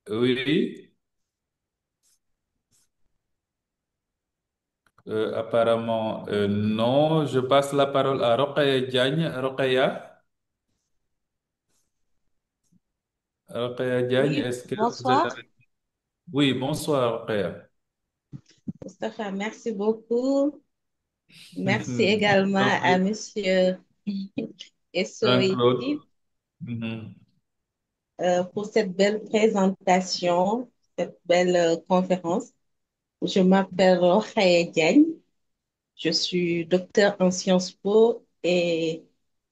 Oui, apparemment non. Je passe la parole à Rokhaya Diagne. Rokhaya Diagne, Oui, est-ce que vous êtes bonsoir. avec... Oui, bonsoir Rokhaya. Mustafa, merci beaucoup. Merci également J'en à prie. Monsieur Jean-Claude. Essoïdi Mhm. pour cette belle présentation, cette belle conférence. Je m'appelle Rokhaya Diagne. Je suis docteur en Sciences Po et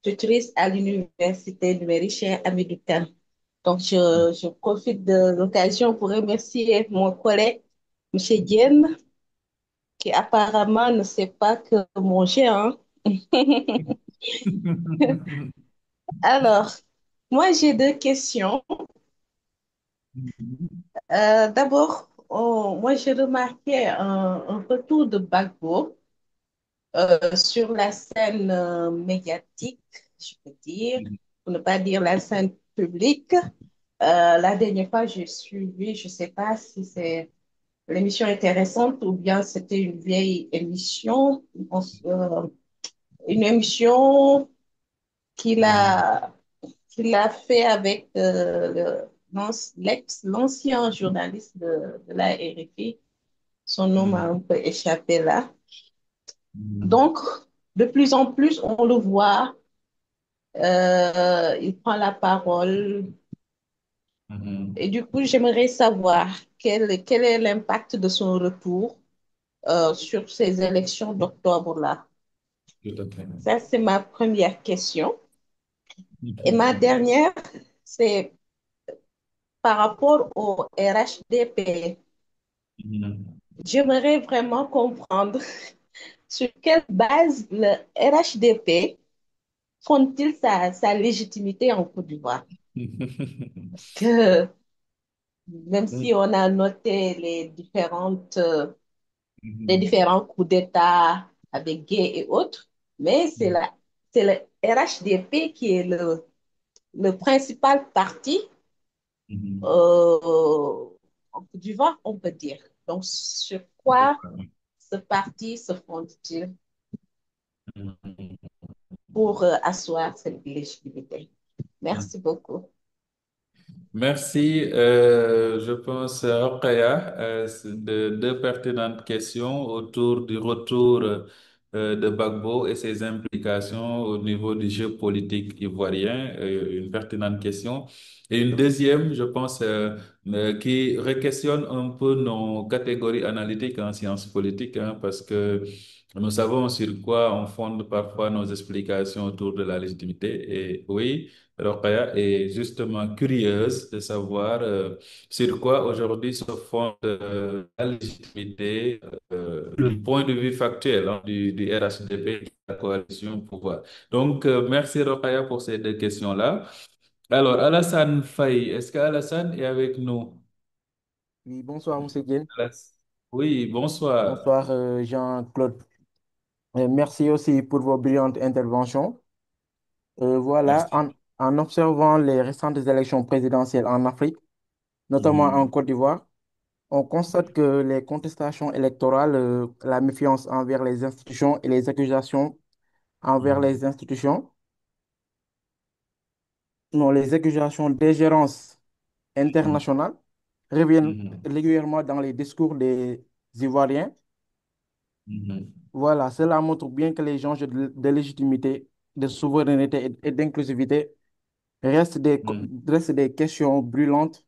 tutrice à l'Université numérique chez Hamidou Kane. Donc, je profite de l'occasion pour remercier mon collègue, Monsieur Dienne, qui apparemment ne sait pas que manger, hein. Alors, moi, j'ai deux questions. D'abord, moi, j'ai remarqué un retour de Gbagbo sur la scène médiatique, je peux dire, pour ne pas dire la scène publique. La dernière fois, j'ai suivi, je ne sais pas si c'est l'émission intéressante ou bien c'était une vieille émission, une émission qu'il a, qu'il a fait avec l'ancien journaliste de la RFI. Son nom m'a un peu échappé là. Donc, de plus en plus, on le voit, il prend la parole. Et du coup, j'aimerais savoir quel est l'impact de son retour sur ces élections d'octobre-là. Tout à fait. Ça, c'est ma première question. Et ma Mhm. dernière, c'est par rapport au RHDP. Mhm. J'aimerais vraiment comprendre sur quelle base le RHDP fonde-t-il sa légitimité en Côte d'Ivoire? Parce que même si on a noté les différents coups d'État avec Gué et autres, mais c'est le RHDP qui est le principal parti en Côte d'Ivoire, on peut dire. Donc, sur quoi ce parti se fonde-t-il pour asseoir cette légitimité? Merci beaucoup. Merci. Je pense, Rokhaya, c'est deux pertinentes questions autour du retour de Gbagbo et ses implications au niveau du jeu politique ivoirien. Une pertinente question. Et une deuxième, je pense, qui re-questionne un peu nos catégories analytiques en sciences politiques, hein, parce que nous savons sur quoi on fonde parfois nos explications autour de la légitimité. Et oui, Rokhaya est justement curieuse de savoir sur quoi aujourd'hui se fonde la légitimité du point de vue factuel, hein, du RHDP, de la coalition au pouvoir. Donc, merci Rokhaya pour ces deux questions-là. Alors, Alassane Faye, est-ce qu'Alassane est avec nous? Oui, bonsoir, Monsieur Diène. Oui, bonsoir. Bonsoir, Jean-Claude. Merci aussi pour vos brillantes interventions. Voilà, Merci. en observant les récentes élections présidentielles en Afrique, notamment en Mhm, Côte d'Ivoire, on constate que les contestations électorales, la méfiance envers les institutions et les accusations envers mhm, les institutions, non, les accusations d'ingérence mhm, internationale reviennent mhm, régulièrement dans les discours des Ivoiriens. mhm, Voilà, cela montre bien que les enjeux de légitimité, de souveraineté et d'inclusivité mhm, restent des questions brûlantes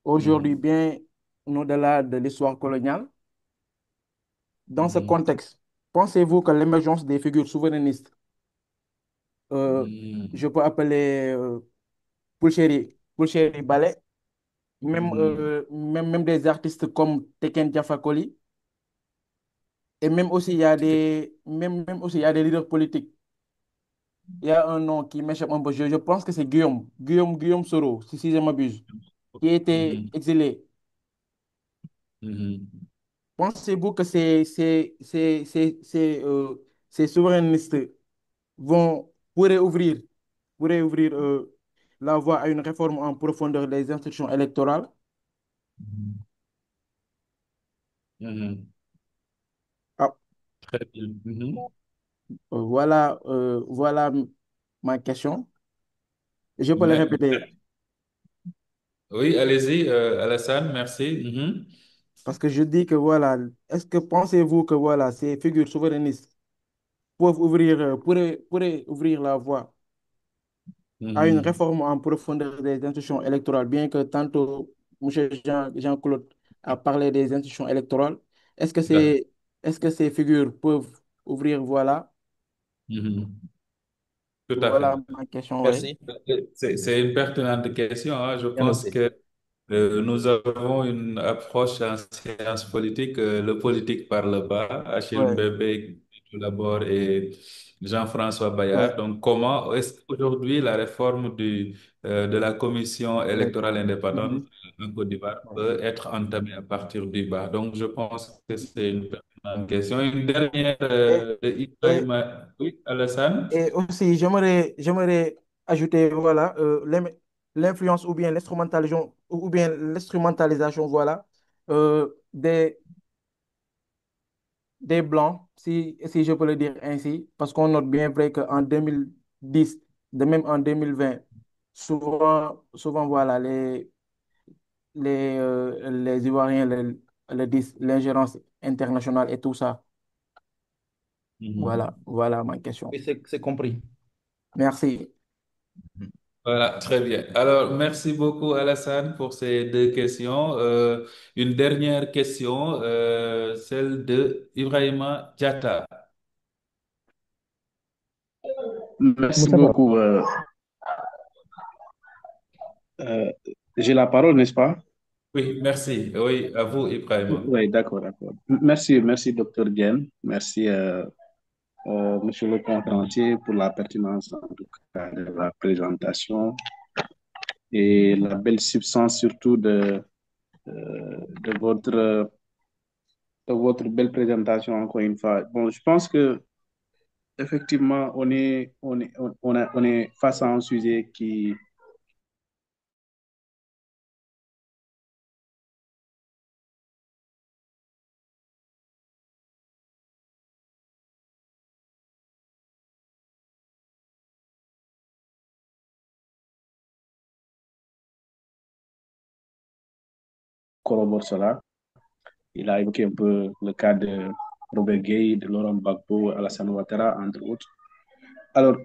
aujourd'hui, mhm, bien au-delà de l'histoire coloniale. Dans ce mhm, contexte, pensez-vous que l'émergence des figures souverainistes, euh, mhm, je peux appeler Pulchéri Ballet, mhm. même des artistes comme Teken Diafakoli, et même aussi il y a même aussi il y a des leaders politiques. Il y a un nom qui m'échappe un peu. Je pense que c'est Guillaume Soro, si je m'abuse, qui a été Mhm, exilé. mhm, Pensez-vous que ces souverainistes pourraient ouvrir la voie à une réforme en profondeur des institutions électorales? mhm, mhm. Ah, Très bien. Mhm. voilà ma question. Je peux le Me- répéter Oui, allez-y, Alassane, merci. Mhm. parce que je dis que voilà, est-ce que pensez-vous que voilà, ces figures souverainistes pourraient ouvrir la voie à une Mhm. réforme en profondeur des institutions électorales, bien que tantôt M. Jean-Claude a parlé des institutions électorales. Est-ce que D'accord. est-ce que ces figures peuvent ouvrir, Mhm. Tout à fait. voilà ma question, oui. Merci. C'est une pertinente question, hein. Je Bien pense noté. que nous avons une approche en sciences politiques, le politique par le bas, Achille Ouais, Mbembe tout d'abord et Jean-François ouais, Bayard. Donc, comment est-ce qu'aujourd'hui la réforme de la commission ouais. électorale indépendante Mhm. en Côte d'Ivoire Ouais. peut être entamée à partir du bas? Donc, je pense que c'est une pertinente question. Une dernière Et, de et, Ibrahima. Oui, Alassane? et aussi, j'aimerais ajouter, l'influence ou bien l'instrumentalisation, des Blancs, si je peux le dire ainsi, parce qu'on note bien vrai qu'en 2010, de même en 2020, souvent voilà, les Ivoiriens le disent, l'ingérence internationale et tout ça. Mhm. Voilà ma question. Oui, c'est compris. Merci. Voilà, très bien. Alors, merci beaucoup Alassane pour ces deux questions. Une dernière question, celle de Ibrahima Diatta. Merci Moustapha. beaucoup. J'ai la parole, n'est-ce pas? Oui, merci. Oui, à vous, Ibrahima. Oui, d'accord, d'accord. Merci, merci, docteur Dieng. Merci Monsieur le conférencier, pour la pertinence en tout cas de la présentation et la belle substance surtout de de votre belle présentation encore une fois. Bon, je pense que effectivement, on est face à un sujet qui corrobore cela. Il a évoqué un peu le cas de Robert Gay, de Laurent Gbagbo, Alassane Ouattara, entre autres. Alors,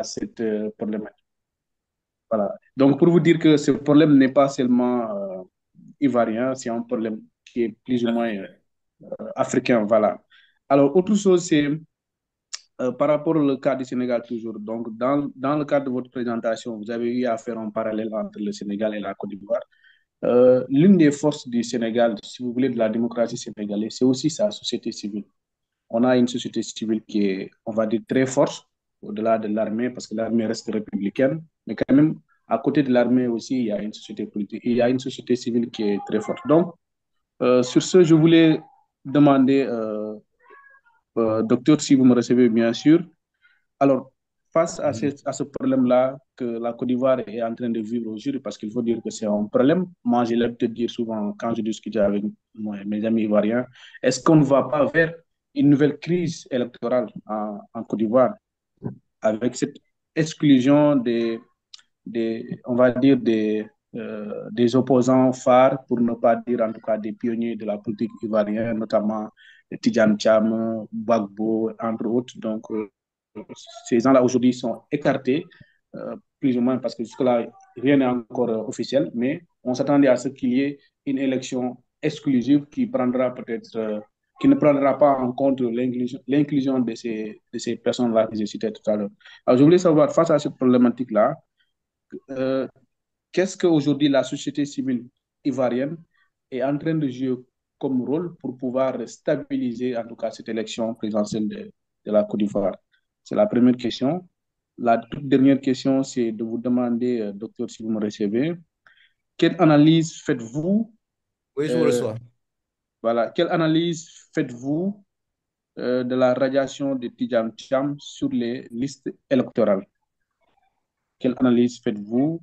cette problématique. Voilà. Donc, pour vous dire que ce problème n'est pas seulement ivoirien, c'est un problème qui est plus ou moins africain. Voilà. Alors, autre chose, c'est par rapport au cas du Sénégal toujours. Donc, dans le cadre de votre présentation, vous avez eu à faire un parallèle entre le Sénégal et la Côte d'Ivoire. L'une des forces du Sénégal, si vous voulez, de la démocratie sénégalaise, c'est aussi sa société civile. On a une société civile qui est, on va dire, très forte, au-delà de l'armée, parce que l'armée reste républicaine. Mais quand même, à côté de l'armée aussi, il y a une société politique, il y a une société civile qui est très forte. Donc, sur ce, je voulais demander, docteur, si vous me recevez bien sûr, alors, face à ce problème-là que la Côte d'Ivoire est en train de vivre aujourd'hui, parce qu'il faut dire que c'est un problème, moi j'ai l'habitude de dire souvent quand je discute avec mes amis ivoiriens, est-ce qu'on ne va pas vers une nouvelle crise électorale en Côte d'Ivoire avec cette exclusion on va dire, des opposants phares, pour ne pas dire en tout cas des pionniers de la politique ivoirienne, notamment Tidjane Cham, Gbagbo, entre autres. Donc, ces gens-là aujourd'hui sont écartés, plus ou moins parce que jusque-là, rien n'est encore officiel, mais on s'attendait à ce qu'il y ait une élection exclusive qui prendra peut-être, qui ne prendra pas en compte l'inclusion de ces personnes-là que j'ai citées tout à l'heure. Alors, je voulais savoir, face à cette problématique-là, euh, qu'est-ce qu'aujourd'hui la société civile ivoirienne est en train de jouer comme rôle pour pouvoir stabiliser en tout cas cette élection présidentielle de la Côte d'Ivoire? C'est la première question. La toute dernière question, c'est de vous demander, docteur, si vous me recevez, quelle analyse faites-vous, Oui, je vous euh, reçois. voilà, quelle analyse faites-vous de la radiation de Tidjane Cham sur les listes électorales? Quelle analyse faites-vous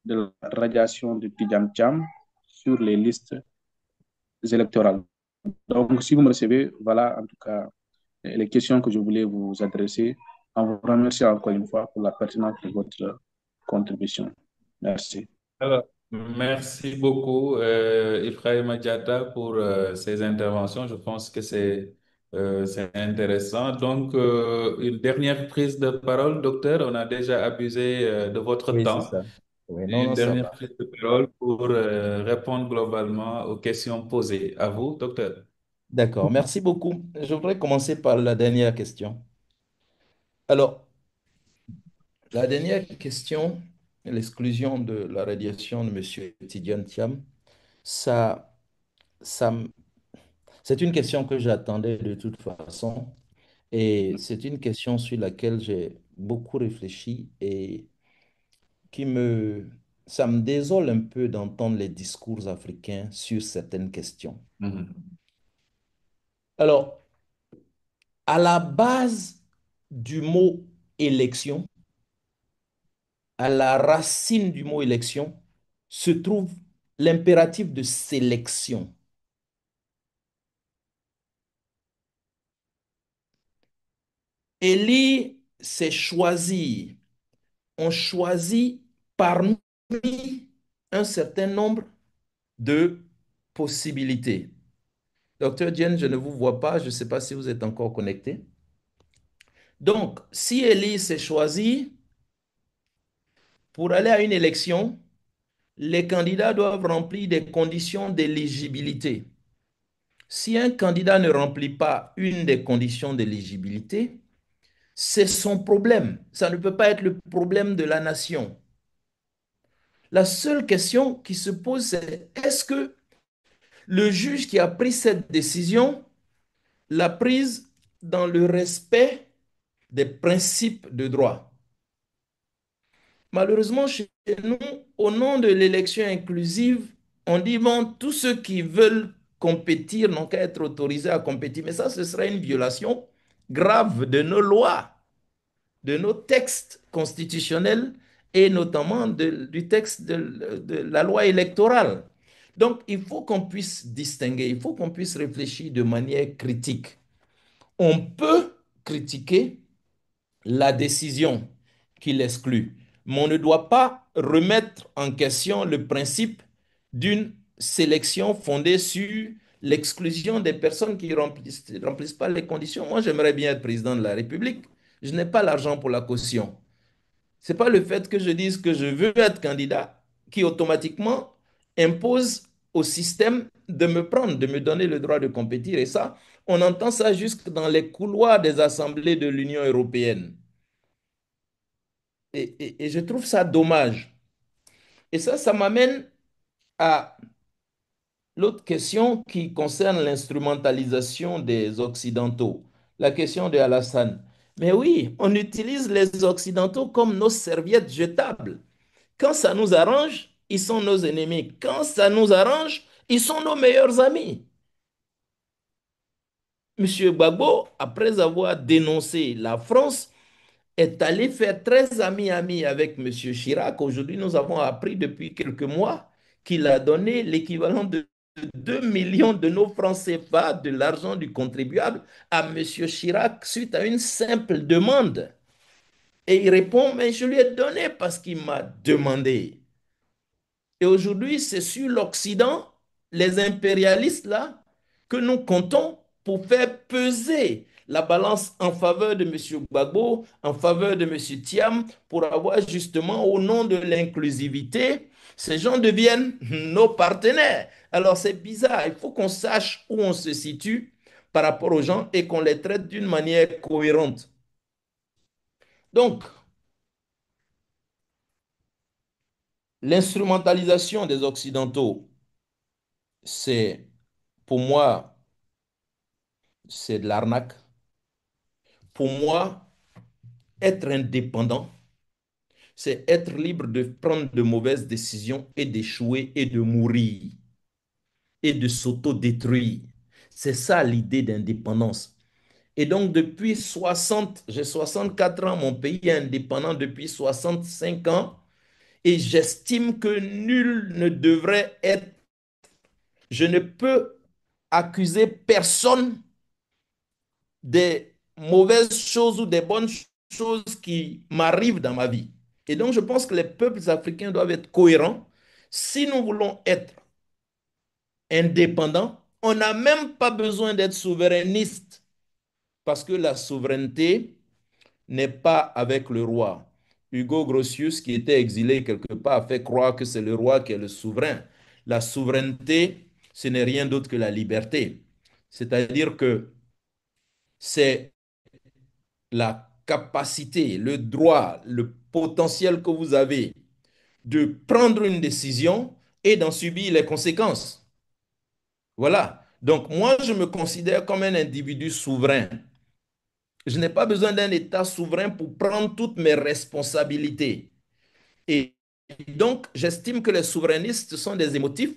de la radiation de Tidjane Cham sur les listes électorales? Donc, si vous me recevez, voilà en tout cas les questions que je voulais vous adresser en vous remerciant encore une fois pour la pertinence de votre contribution. Merci. Alors, merci beaucoup, Ibrahima Diatta, pour ces interventions. Je pense que c'est intéressant. Donc, une dernière prise de parole, docteur. On a déjà abusé de votre Oui, c'est temps. ça. Oui, non, Une non, ça dernière va. prise de parole pour répondre globalement aux questions posées. À vous, docteur. D'accord, merci beaucoup. Je voudrais commencer par la dernière question. Alors, la dernière question, l'exclusion de la radiation de M. Tidiane Thiam, ça, ça, c'est une question que j'attendais de toute façon et c'est une question sur laquelle j'ai beaucoup réfléchi et qui ça me désole un peu d'entendre les discours africains sur certaines questions. Mhm. Alors, à la base du mot élection, à la racine du mot élection, se trouve l'impératif de sélection. Élire, c'est choisir. on choisit parmi un certain nombre de possibilités. Docteur Diène, je ne vous vois pas, je ne sais pas si vous êtes encore connecté. Donc, si Elie s'est choisi pour aller à une élection, les candidats doivent remplir des conditions d'éligibilité. Si un candidat ne remplit pas une des conditions d'éligibilité, c'est son problème. Ça ne peut pas être le problème de la nation. La seule question qui se pose, c'est est-ce que le juge qui a pris cette décision l'a prise dans le respect des principes de droit? Malheureusement, chez nous, au nom de l'élection inclusive, on dit, bon, tous ceux qui veulent compétir n'ont qu'à être autorisés à compétir. Mais ça, ce serait une violation grave de nos lois, de nos textes constitutionnels et notamment du texte de la loi électorale. Donc, il faut qu'on puisse distinguer, il faut qu'on puisse réfléchir de manière critique. On peut critiquer la décision qui l'exclut, mais on ne doit pas remettre en question le principe d'une sélection fondée sur l'exclusion des personnes qui ne remplissent pas les conditions. Moi, j'aimerais bien être président de la République. Je n'ai pas l'argent pour la caution. Ce n'est pas le fait que je dise que je veux être candidat qui automatiquement impose au système de me prendre, de me donner le droit de compétir. Et ça, on entend ça jusque dans les couloirs des assemblées de l'Union européenne. Et je trouve ça dommage. Et ça m'amène à l'autre question qui concerne l'instrumentalisation des Occidentaux. La question de Alassane. Mais oui, on utilise les Occidentaux comme nos serviettes jetables. Quand ça nous arrange, ils sont nos ennemis. Quand ça nous arrange, ils sont nos meilleurs amis. Monsieur Gbagbo, après avoir dénoncé la France, est allé faire très ami-ami avec monsieur Chirac. Aujourd'hui, nous avons appris depuis quelques mois qu'il a donné l'équivalent de 2 millions de nos francs CFA, de l'argent du contribuable, à monsieur Chirac suite à une simple demande. Et il répond, mais je lui ai donné parce qu'il m'a demandé. Et aujourd'hui, c'est sur l'Occident, les impérialistes là, que nous comptons pour faire peser la balance en faveur de M. Gbagbo, en faveur de M. Thiam, pour avoir justement, au nom de l'inclusivité, ces gens deviennent nos partenaires. Alors c'est bizarre, il faut qu'on sache où on se situe par rapport aux gens et qu'on les traite d'une manière cohérente. Donc, l'instrumentalisation des Occidentaux, c'est, pour moi, c'est de l'arnaque. Pour moi, être indépendant, c'est être libre de prendre de mauvaises décisions et d'échouer et de mourir et de s'autodétruire. C'est ça l'idée d'indépendance. Et donc, depuis 60, j'ai 64 ans, mon pays est indépendant depuis 65 ans et j'estime que nul ne devrait être, je ne peux accuser personne des mauvaises choses ou des bonnes choses qui m'arrivent dans ma vie. Et donc, je pense que les peuples africains doivent être cohérents. Si nous voulons être indépendants, on n'a même pas besoin d'être souverainiste parce que la souveraineté n'est pas avec le roi. Hugo Grotius, qui était exilé quelque part, a fait croire que c'est le roi qui est le souverain. La souveraineté, ce n'est rien d'autre que la liberté. C'est-à-dire que c'est la capacité, le droit, le potentiel que vous avez de prendre une décision et d'en subir les conséquences. Voilà. Donc moi, je me considère comme un individu souverain. Je n'ai pas besoin d'un État souverain pour prendre toutes mes responsabilités. Et donc, j'estime que les souverainistes sont des émotifs,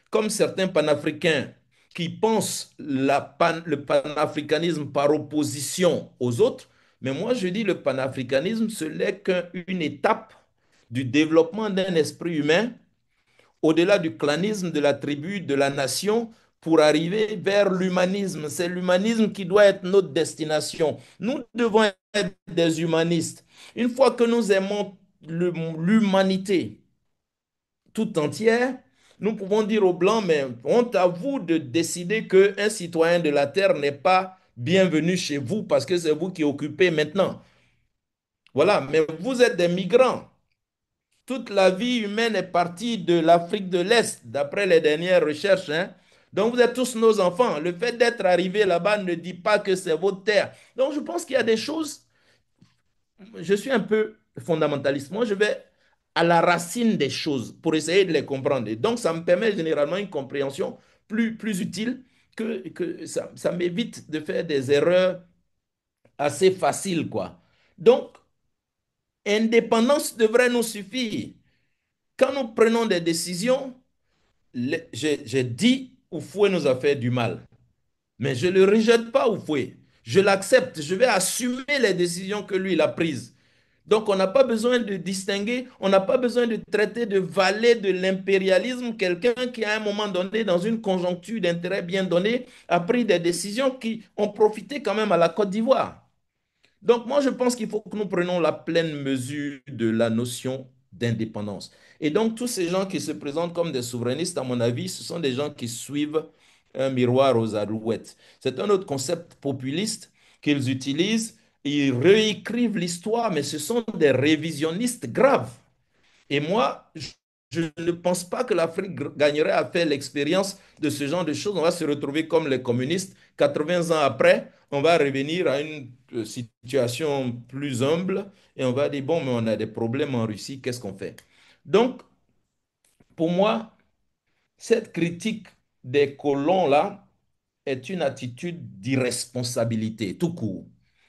comme certains panafricains qui pensent le panafricanisme par opposition aux autres. Mais moi, je dis le panafricanisme, ce n'est qu'une étape du développement d'un esprit humain au-delà du clanisme, de la tribu, de la nation, pour arriver vers l'humanisme. C'est l'humanisme qui doit être notre destination. Nous devons être des humanistes. Une fois que nous aimons l'humanité tout entière, nous pouvons dire aux Blancs, mais honte à vous de décider qu'un citoyen de la Terre n'est pas bienvenu chez vous parce que c'est vous qui occupez maintenant. Voilà, mais vous êtes des migrants. Toute la vie humaine est partie de l'Afrique de l'Est, d'après les dernières recherches, hein. Donc vous êtes tous nos enfants. Le fait d'être arrivé là-bas ne dit pas que c'est votre terre. Donc je pense qu'il y a des choses, je suis un peu fondamentaliste. Moi, je vais à la racine des choses pour essayer de les comprendre. Et donc ça me permet généralement une compréhension plus utile que ça m'évite de faire des erreurs assez faciles, quoi. Donc, indépendance devrait nous suffire. Quand nous prenons des décisions, j'ai dit Oufoué nous a fait du mal, mais je ne le rejette pas Oufoué. Je l'accepte, je vais assumer les décisions que lui il a prises. Donc on n'a pas besoin de distinguer, on n'a pas besoin de traiter de valet de l'impérialisme quelqu'un qui à un moment donné, dans une conjoncture d'intérêt bien donnée, a pris des décisions qui ont profité quand même à la Côte d'Ivoire. Donc, moi, je pense qu'il faut que nous prenions la pleine mesure de la notion d'indépendance. Et donc, tous ces gens qui se présentent comme des souverainistes, à mon avis, ce sont des gens qui suivent un miroir aux alouettes. C'est un autre concept populiste qu'ils utilisent. Ils réécrivent l'histoire, mais ce sont des révisionnistes graves. Et moi, je ne pense pas que l'Afrique gagnerait à faire l'expérience de ce genre de choses. On va se retrouver comme les communistes. 80 ans après, on va revenir à une situation plus humble et on va dire, bon, mais on a des problèmes en Russie, qu'est-ce qu'on fait? Donc, pour moi, cette critique des colons-là est une attitude d'irresponsabilité, tout court.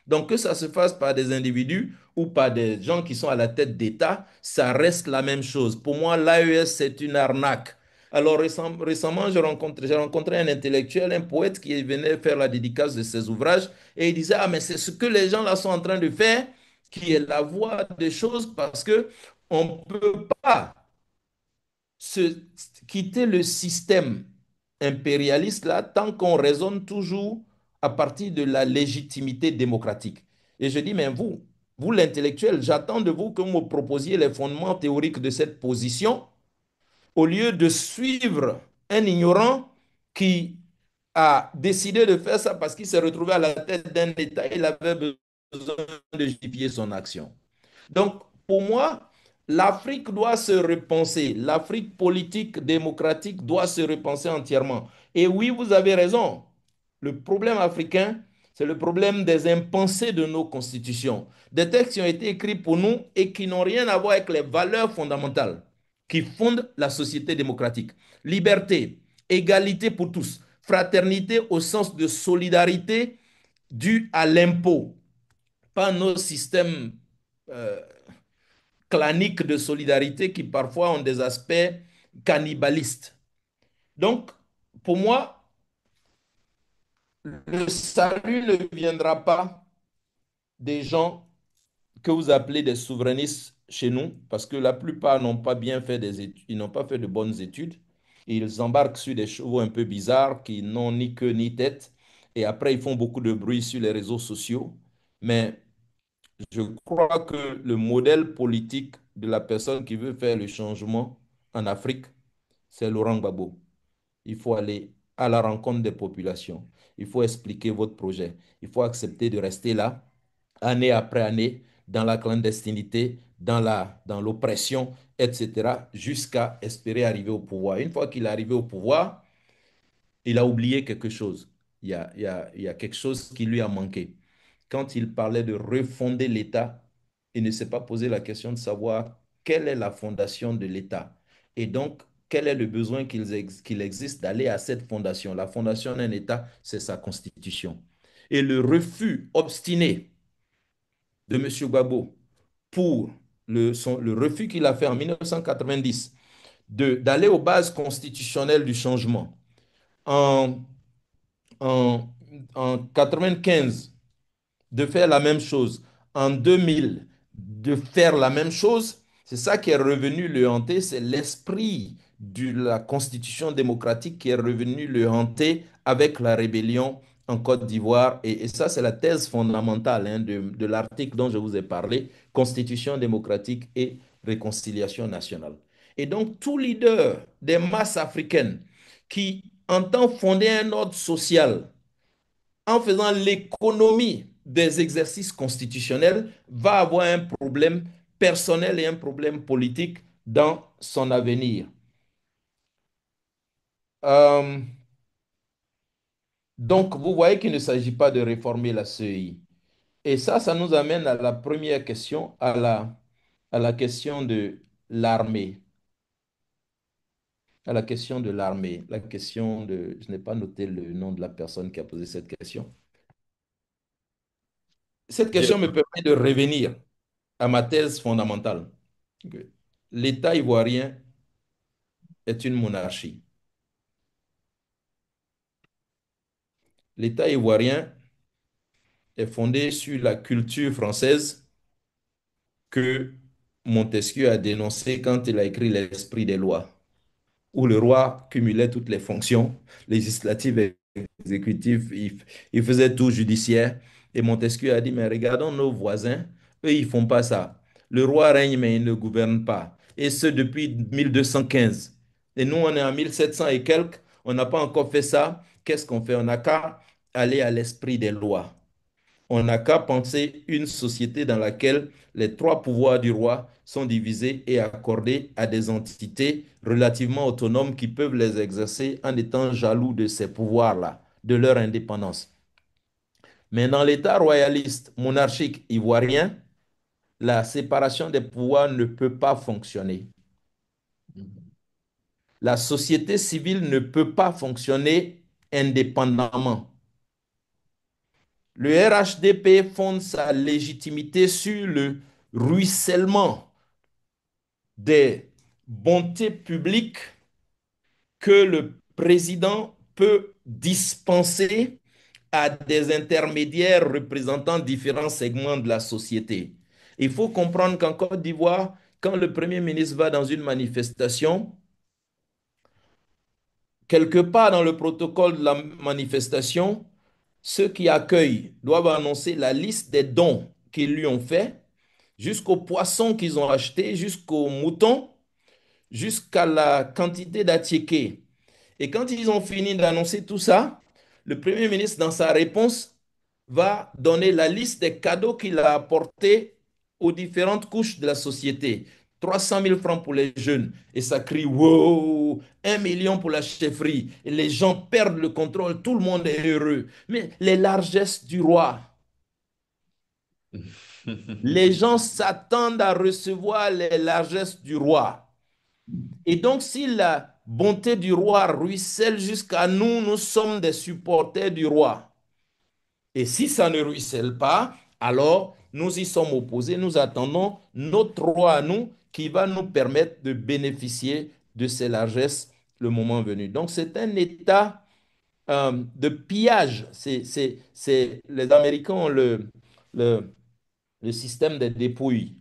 Donc, que ça se fasse par des individus ou par des gens qui sont à la tête d'État, ça reste la même chose. Pour moi, l'AES, c'est une arnaque. Alors, récemment, j'ai rencontré un intellectuel, un poète qui venait faire la dédicace de ses ouvrages et il disait, ah, mais c'est ce que les gens là sont en train de faire qui est la voie des choses parce que on ne peut pas se, quitter le système impérialiste là tant qu'on raisonne toujours à partir de la légitimité démocratique. Et je dis, mais vous l'intellectuel, j'attends de vous que vous me proposiez les fondements théoriques de cette position au lieu de suivre un ignorant qui a décidé de faire ça parce qu'il s'est retrouvé à la tête d'un État et il avait besoin de justifier son action. Donc, pour moi, l'Afrique doit se repenser. L'Afrique politique, démocratique doit se repenser entièrement. Et oui, vous avez raison. Le problème africain, c'est le problème des impensés de nos constitutions. Des textes qui ont été écrits pour nous et qui n'ont rien à voir avec les valeurs fondamentales qui fondent la société démocratique. Liberté, égalité pour tous, fraternité au sens de solidarité due à l'impôt, pas nos systèmes euh, claniques de solidarité qui parfois ont des aspects cannibalistes. Donc, pour moi, le salut ne viendra pas des gens que vous appelez des souverainistes chez nous, parce que la plupart n'ont pas bien fait des études, ils n'ont pas fait de bonnes études. Ils embarquent sur des chevaux un peu bizarres qui n'ont ni queue ni tête. Et après, ils font beaucoup de bruit sur les réseaux sociaux. Mais je crois que le modèle politique de la personne qui veut faire le changement en Afrique, c'est Laurent Gbagbo. Il faut aller à la rencontre des populations. Il faut expliquer votre projet. Il faut accepter de rester là, année après année, dans la clandestinité, dans l'oppression, etc., jusqu'à espérer arriver au pouvoir. Une fois qu'il est arrivé au pouvoir, il a oublié quelque chose. Il y a quelque chose qui lui a manqué. Quand il parlait de refonder l'État, il ne s'est pas posé la question de savoir quelle est la fondation de l'État. Et donc, quel est le besoin qu'il existe d'aller à cette fondation. La fondation d'un État, c'est sa constitution. Et le refus obstiné de M. Gbagbo pour le refus qu'il a fait en 1990 d'aller aux bases constitutionnelles du changement, en, en, en 95, de faire la même chose, en 2000, de faire la même chose, c'est ça qui est revenu le hanter, c'est l'esprit de la constitution démocratique qui est revenu le hanter avec la rébellion en Côte d'Ivoire, et ça, c'est la thèse fondamentale hein, de l'article dont je vous ai parlé, Constitution démocratique et réconciliation nationale. Et donc, tout leader des masses africaines qui entend fonder un ordre social en faisant l'économie des exercices constitutionnels va avoir un problème personnel et un problème politique dans son avenir. Euh, donc, vous voyez qu'il ne s'agit pas de réformer la CEI. Et ça nous amène à la première question, à la question de l'armée. À la question de l'armée, la question de... Je n'ai pas noté le nom de la personne qui a posé cette question. Cette question me permet de revenir à ma thèse fondamentale. Que l'État ivoirien est une monarchie. L'État ivoirien est fondé sur la culture française que Montesquieu a dénoncée quand il a écrit l'Esprit des lois, où le roi cumulait toutes les fonctions législatives et exécutives, il faisait tout judiciaire. Et Montesquieu a dit, mais regardons nos voisins, eux, ils font pas ça. Le roi règne, mais il ne gouverne pas. Et ce, depuis 1215. Et nous, on est en 1700 et quelques, on n'a pas encore fait ça. Qu'est-ce qu'on fait? On n'a qu'à aller à l'esprit des lois. On n'a qu'à penser une société dans laquelle les trois pouvoirs du roi sont divisés et accordés à des entités relativement autonomes qui peuvent les exercer en étant jaloux de ces pouvoirs-là, de leur indépendance. Mais dans l'État royaliste monarchique ivoirien, la séparation des pouvoirs ne peut pas fonctionner. La société civile ne peut pas fonctionner indépendamment. Le RHDP fonde sa légitimité sur le ruissellement des bontés publiques que le président peut dispenser à des intermédiaires représentant différents segments de la société. Il faut comprendre qu'en Côte d'Ivoire, quand le Premier ministre va dans une manifestation, quelque part dans le protocole de la manifestation, ceux qui accueillent doivent annoncer la liste des dons qu'ils lui ont faits, jusqu'aux poissons qu'ils ont achetés, jusqu'aux moutons, jusqu'à la quantité d'attiéké. Et quand ils ont fini d'annoncer tout ça, le Premier ministre, dans sa réponse, va donner la liste des cadeaux qu'il a apportés aux différentes couches de la société. 300 000 francs pour les jeunes. Et ça crie, wow, 1 million pour la chefferie. Et les gens perdent le contrôle, tout le monde est heureux. Mais les largesses du roi, les gens s'attendent à recevoir les largesses du roi. Et donc, si la bonté du roi ruisselle jusqu'à nous, nous sommes des supporters du roi. Et si ça ne ruisselle pas, alors nous y sommes opposés, nous attendons notre roi à nous qui va nous permettre de bénéficier de ces largesses le moment venu. Donc, c'est un état de pillage. Les Américains ont le, le système des dépouilles.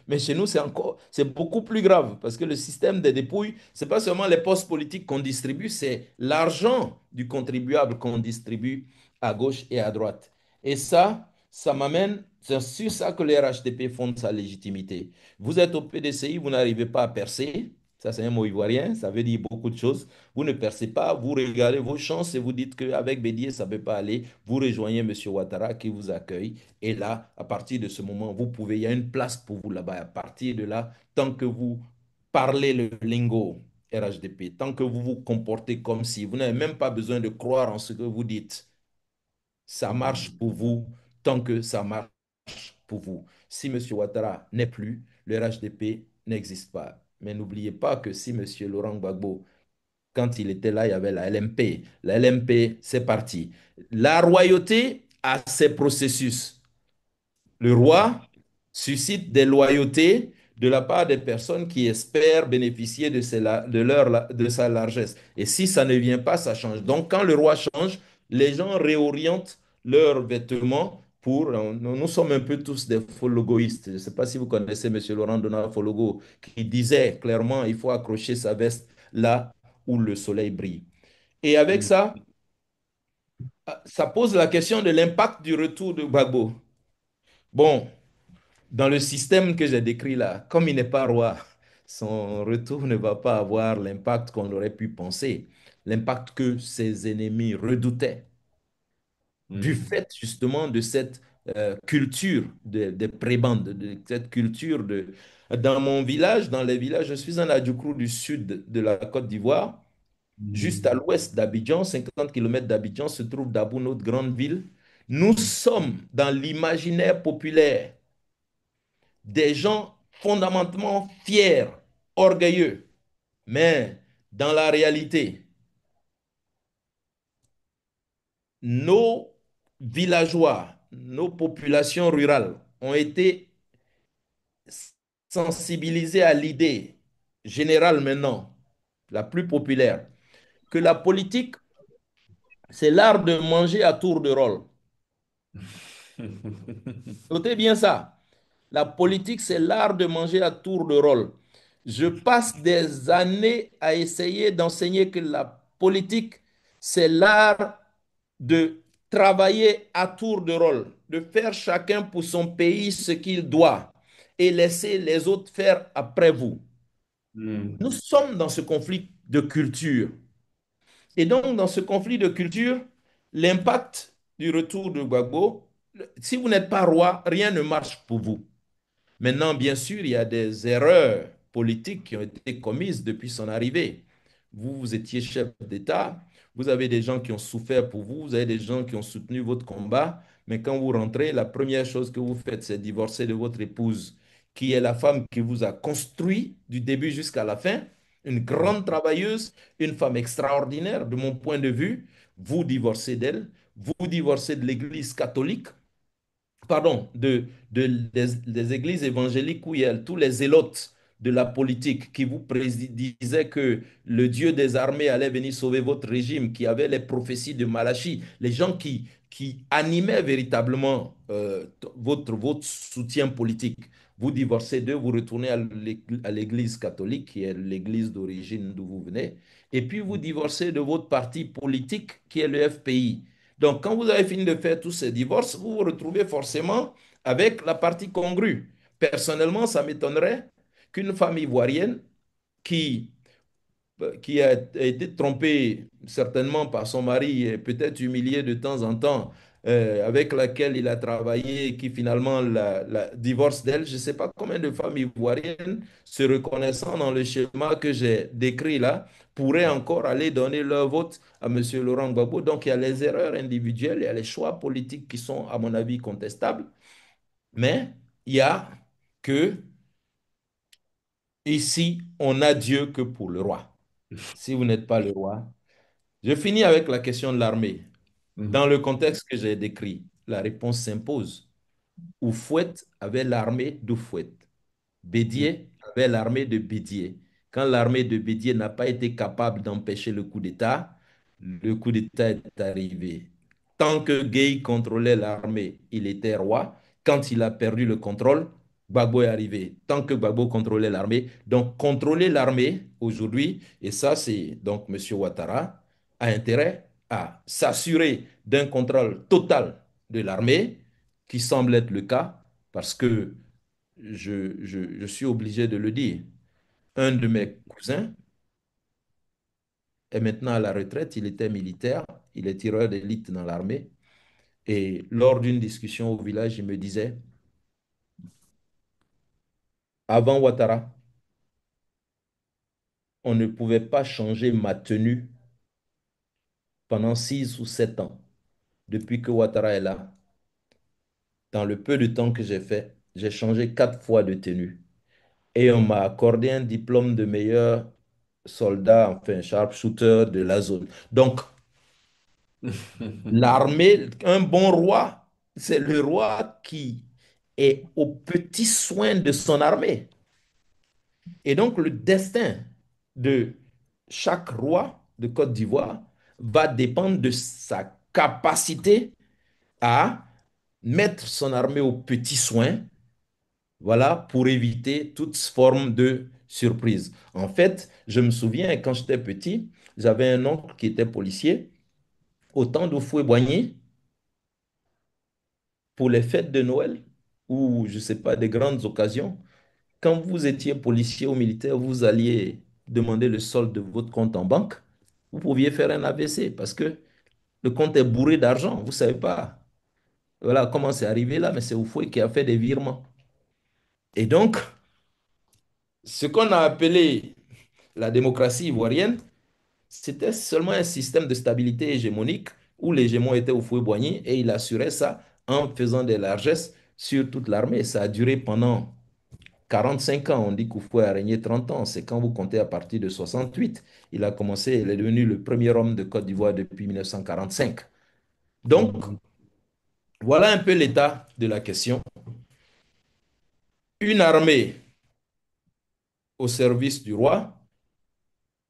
Mais chez nous, c'est beaucoup plus grave parce que le système des dépouilles, c'est pas seulement les postes politiques qu'on distribue, c'est l'argent du contribuable qu'on distribue à gauche et à droite. Et ça m'amène, c'est sur ça que le RHDP fonde sa légitimité. Vous êtes au PDCI, vous n'arrivez pas à percer. Ça, c'est un mot ivoirien, ça veut dire beaucoup de choses. Vous ne percez pas, vous regardez vos chances et vous dites qu'avec Bédier, ça ne peut pas aller. Vous rejoignez M. Ouattara qui vous accueille. Et là, à partir de ce moment, vous pouvez, il y a une place pour vous là-bas. À partir de là, tant que vous parlez le lingo RHDP, tant que vous vous comportez comme si, vous n'avez même pas besoin de croire en ce que vous dites. Ça marche pour vous tant que ça marche pour vous. Si M. Ouattara n'est plus, le RHDP n'existe pas. Mais n'oubliez pas que si M. Laurent Gbagbo, quand il était là, il y avait la LMP. La LMP, c'est parti. La royauté a ses processus. Le roi suscite des loyautés de la part des personnes qui espèrent bénéficier de sa largesse. Et si ça ne vient pas, ça change. Donc, quand le roi change, les gens réorientent leurs vêtements pour... Nous sommes un peu tous des fologoïstes. Je ne sais pas si vous connaissez M. Laurent Donald Fologo, qui disait clairement, il faut accrocher sa veste là où le soleil brille. Et avec ça, Ça pose la question de l'impact du retour de Gbagbo. Bon, dans le système que j'ai décrit là, comme il n'est pas roi, son retour ne va pas avoir l'impact qu'on aurait pu penser, l'impact que ses ennemis redoutaient, du Mhm. fait justement de cette culture des prébendes, de cette culture de... Dans mon village, dans les villages, je suis un Adjoukrou du sud de la Côte d'Ivoire. Juste à Mhm. l'ouest d'Abidjan, 50 kilomètres d'Abidjan, se trouve Dabou, notre grande ville. Nous sommes dans l'imaginaire populaire des gens fondamentalement fiers, orgueilleux. Mais dans la réalité, nos villageois, nos populations rurales ont été sensibilisés à l'idée générale maintenant, la plus populaire, que la politique, c'est l'art de manger à tour de rôle. Notez bien ça. La politique, c'est l'art de manger à tour de rôle. Je passe des années à essayer d'enseigner que la politique, c'est l'art de travailler à tour de rôle, de faire chacun pour son pays ce qu'il doit et laisser les autres faire après vous. Nous Mhm. sommes dans ce conflit de culture. Et donc, dans ce conflit de culture, l'impact du retour de Gbagbo, si vous n'êtes pas roi, rien ne marche pour vous. Maintenant, bien sûr, il y a des erreurs politiques qui ont été commises depuis son arrivée. Vous, vous étiez chef d'État, vous avez des gens qui ont souffert pour vous, vous avez des gens qui ont soutenu votre combat, mais quand vous rentrez, la première chose que vous faites, c'est divorcer de votre épouse, qui est la femme qui vous a construit du début jusqu'à la fin, une grande travailleuse, une femme extraordinaire de mon point de vue. Vous divorcez d'elle, vous divorcez de l'Église catholique, pardon, des églises évangéliques où il y a tous les zélotes de la politique qui vous disaient que le Dieu des armées allait venir sauver votre régime, qui avait les prophéties de Malachi, les gens qui animaient véritablement votre soutien politique. Vous divorcez d'eux, vous retournez à l'église catholique, qui est l'église d'origine d'où vous venez, et puis vous divorcez de votre parti politique, qui est le FPI. Donc, quand vous avez fini de faire tous ces divorces, vous vous retrouvez forcément avec la partie congrue. Personnellement, ça m'étonnerait qu'une femme ivoirienne qui, qui a été trompée certainement par son mari et peut-être humiliée de temps en temps, avec laquelle il a travaillé et qui finalement la divorce d'elle, je ne sais pas combien de femmes ivoiriennes se reconnaissant dans le schéma que j'ai décrit là, pourraient encore aller donner leur vote à M. Laurent Gbagbo. Donc il y a les erreurs individuelles, il y a les choix politiques qui sont, à mon avis, contestables, mais il y a que ici, on n'a Dieu que pour le roi. Si vous n'êtes pas le roi, je finis avec la question de l'armée. Dans Mhm. le contexte que j'ai décrit, la réponse s'impose. Oufouette avait l'armée d'Oufouette. Bédier avait l'armée de Bédier. Quand l'armée de Bédier n'a pas été capable d'empêcher le coup d'État est arrivé. Tant que Gueye contrôlait l'armée, il était roi. Quand il a perdu le contrôle, Gbagbo est arrivé. Tant que Gbagbo contrôlait l'armée, donc contrôler l'armée aujourd'hui, et ça c'est donc M. Ouattara, a intérêt à s'assurer d'un contrôle total de l'armée, qui semble être le cas, parce que je suis obligé de le dire. Un de mes cousins est maintenant à la retraite, il était militaire, il est tireur d'élite dans l'armée. Et lors d'une discussion au village, il me disait, avant Ouattara, on ne pouvait pas changer ma tenue pendant 6 ou 7 ans. Depuis que Ouattara est là, dans le peu de temps que j'ai fait, j'ai changé 4 fois de tenue. Et on m'a accordé un diplôme de meilleur soldat, enfin sharpshooter de la zone. Donc, l'armée, un bon roi, c'est le roi qui est aux petits soins de son armée. Et donc, le destin de chaque roi de Côte d'Ivoire va dépendre de sa capacité à mettre son armée aux petits soins, voilà, pour éviter toute forme de surprise. En fait, je me souviens, quand j'étais petit, j'avais un oncle qui était policier. au temps d'Houphouët-Boigny, pour les fêtes de Noël ou, je ne sais pas, des grandes occasions, quand vous étiez policier ou militaire, vous alliez demander le solde de votre compte en banque, vous pouviez faire un AVC parce que le compte est bourré d'argent. Vous ne savez pas, voilà comment c'est arrivé là, mais c'est Houphouët qui a fait des virements. Et donc, ce qu'on a appelé la démocratie ivoirienne, c'était seulement un système de stabilité hégémonique où l'hégémon était Houphouët-Boigny et il assurait ça en faisant des largesses sur toute l'armée. Ça a duré pendant 45 ans. On dit qu'Houphouët a régné 30 ans. C'est quand vous comptez à partir de 68. Il a commencé, il est devenu le premier homme de Côte d'Ivoire depuis 1945. Donc, Mhm. voilà un peu l'état de la question. Une armée au service du roi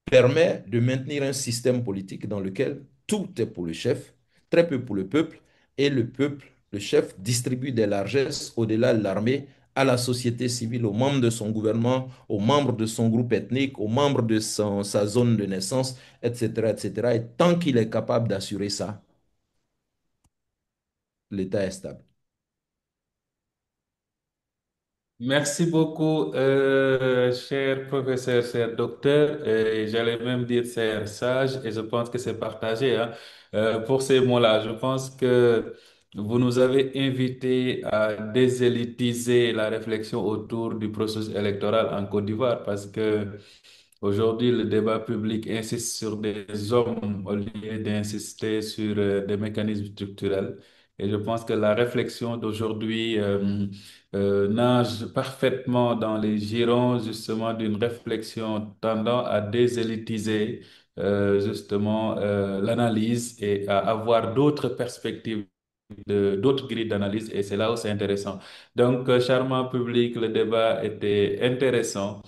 permet de maintenir un système politique dans lequel tout est pour le chef, très peu pour le peuple, et le peuple, le chef, distribue des largesses au-delà de l'armée à la société civile, aux membres de son gouvernement, aux membres de son groupe ethnique, aux membres de sa zone de naissance, etc., etc. Et tant qu'il est capable d'assurer ça, l'État est stable. Merci beaucoup, cher professeur, cher docteur, et j'allais même dire cher sage, et je pense que c'est partagé, hein, pour ces mots-là. Je pense que vous nous avez invités à déselitiser la réflexion autour du processus électoral en Côte d'Ivoire, parce que aujourd'hui, le débat public insiste sur des hommes au lieu d'insister sur des mécanismes structurels. Et je pense que la réflexion d'aujourd'hui nage parfaitement dans les girons justement d'une réflexion tendant à déselitiser justement l'analyse et à avoir d'autres perspectives, d'autres grilles d'analyse. Et c'est là où c'est intéressant. Donc, charmant public, le débat était intéressant.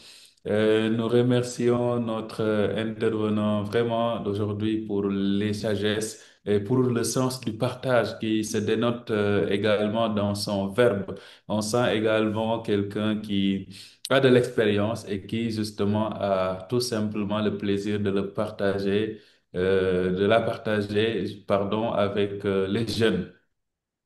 Nous remercions notre intervenant vraiment d'aujourd'hui pour les sagesses et pour le sens du partage qui se dénote également dans son verbe. On sent également quelqu'un qui a de l'expérience et qui justement a tout simplement le plaisir de le partager, de la partager, pardon, avec les jeunes.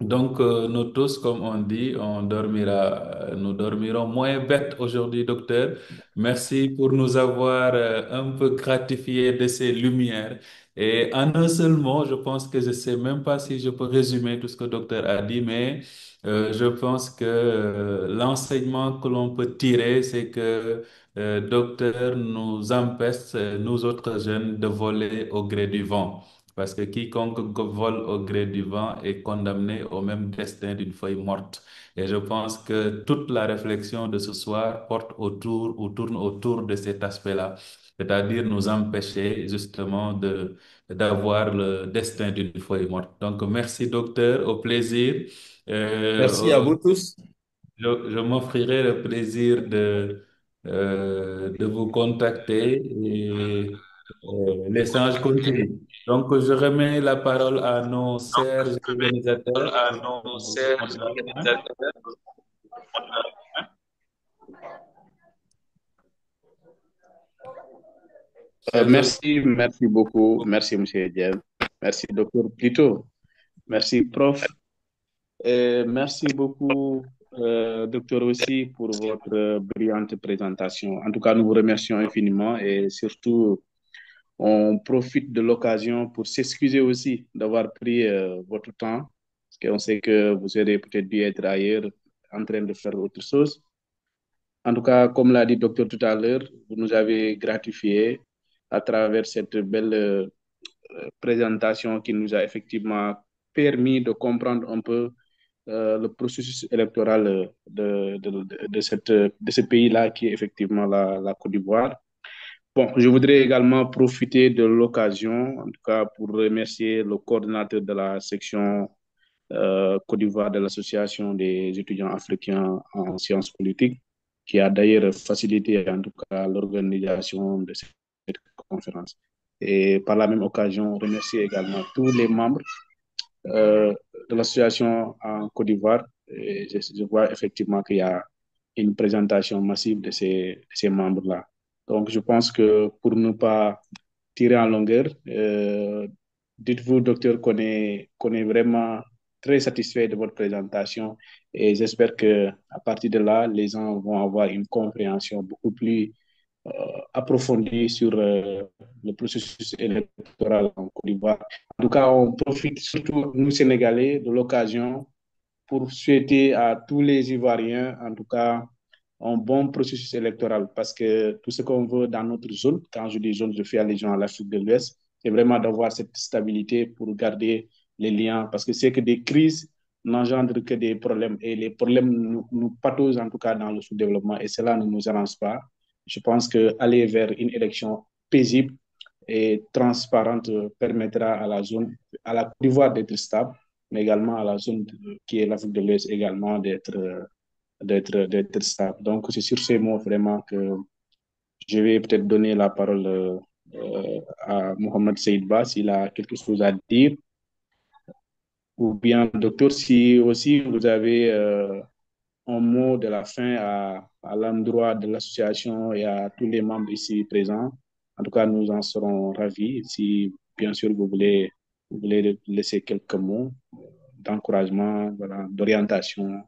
Donc, nous tous, comme on dit, nous dormirons moins bêtes aujourd'hui, docteur. Merci pour nous avoir un peu gratifié de ces lumières. Et en un seul mot, je pense que je ne sais même pas si je peux résumer tout ce que le docteur a dit, mais je pense que l'enseignement que l'on peut tirer, c'est que docteur nous empêche, nous autres jeunes, de voler au gré du vent. Parce que quiconque vole au gré du vent est condamné au même destin d'une feuille morte. Et je pense que toute la réflexion de ce soir porte autour ou tourne autour de cet aspect-là, c'est-à-dire nous empêcher justement d'avoir le destin d'une feuille morte. Donc, merci docteur, au plaisir. Merci à Euh, vous tous. je m'offrirai le plaisir de vous contacter et l'échange continue. Donc, je remets la parole à nos chers organisateurs. Chers Merci beaucoup. Merci, Monsieur Diel. Merci, docteur Plito. Merci, prof. Merci beaucoup, docteur, aussi, pour votre brillante présentation. En tout cas, nous vous remercions infiniment et surtout, on profite de l'occasion pour s'excuser aussi d'avoir pris votre temps, parce qu'on sait que vous aurez peut-être dû être ailleurs en train de faire autre chose. En tout cas, comme l'a dit le docteur tout à l'heure, vous nous avez gratifié à travers cette belle présentation qui nous a effectivement permis de comprendre un peu le processus électoral de ce pays-là qui est effectivement la Côte d'Ivoire. Bon, je voudrais également profiter de l'occasion, en tout cas, pour remercier le coordinateur de la section Côte d'Ivoire de l'Association des étudiants africains en sciences politiques, qui a d'ailleurs facilité en tout cas l'organisation de cette conférence. Et par la même occasion, remercier également tous les membres euh, de l'association en Côte d'Ivoire. Et je vois effectivement qu'il y a une présentation massive de ces membres-là. Donc, je pense que pour ne pas tirer en longueur, dites-vous, docteur, qu'on est vraiment très satisfait de votre présentation et j'espère que à partir de là, les gens vont avoir une compréhension beaucoup plus euh, approfondie sur le processus électoral en Côte d'Ivoire. En tout cas, on profite surtout, nous, Sénégalais, de l'occasion pour souhaiter à tous les Ivoiriens, en tout cas, un bon processus électoral. Parce que tout ce qu'on veut dans notre zone, quand je dis zone, je fais allusion à l'Afrique de l'Ouest, c'est vraiment d'avoir cette stabilité pour garder les liens. Parce que c'est que des crises n'engendrent que des problèmes. Et les problèmes nous patausent, en tout cas, dans le sous-développement. Et cela ne nous arrange pas. Je pense qu'aller vers une élection paisible et transparente permettra à la zone, à la Côte d'Ivoire d'être stable, mais également à la zone qui est l'Afrique de l'Ouest également d'être stable. Donc, c'est sur ces mots vraiment que je vais peut-être donner la parole à Mohamed Seydba s'il a quelque chose à dire, ou bien, docteur, si aussi vous avez un mot de la fin à l'endroit de l'association et à tous les membres ici présents. En tout cas, nous en serons ravis. Si, bien sûr, vous voulez laisser quelques mots d'encouragement, voilà, d'orientation,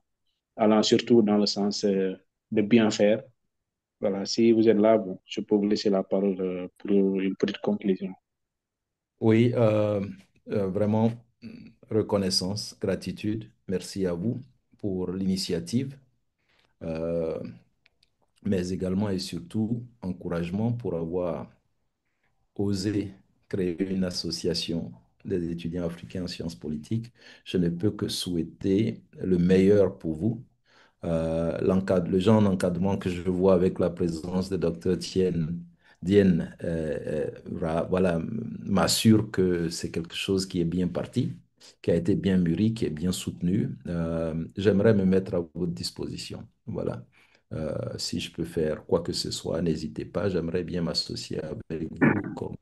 allant surtout dans le sens de bien faire. Voilà, si vous êtes là, bon, je peux vous laisser la parole pour une petite conclusion. Oui, vraiment, reconnaissance, gratitude. Merci à vous pour l'initiative, euh, mais également et surtout encouragement pour avoir osé créer une association des étudiants africains en sciences politiques. Je ne peux que souhaiter le meilleur pour vous. Le genre d'encadrement que je vois avec la présence de Dr. Dienne, voilà, m'assure que c'est quelque chose qui est bien parti, qui a été bien mûri, qui est bien soutenu. J'aimerais me mettre à votre disposition. Voilà. Si je peux faire quoi que ce soit, n'hésitez pas. J'aimerais bien m'associer avec vous, comme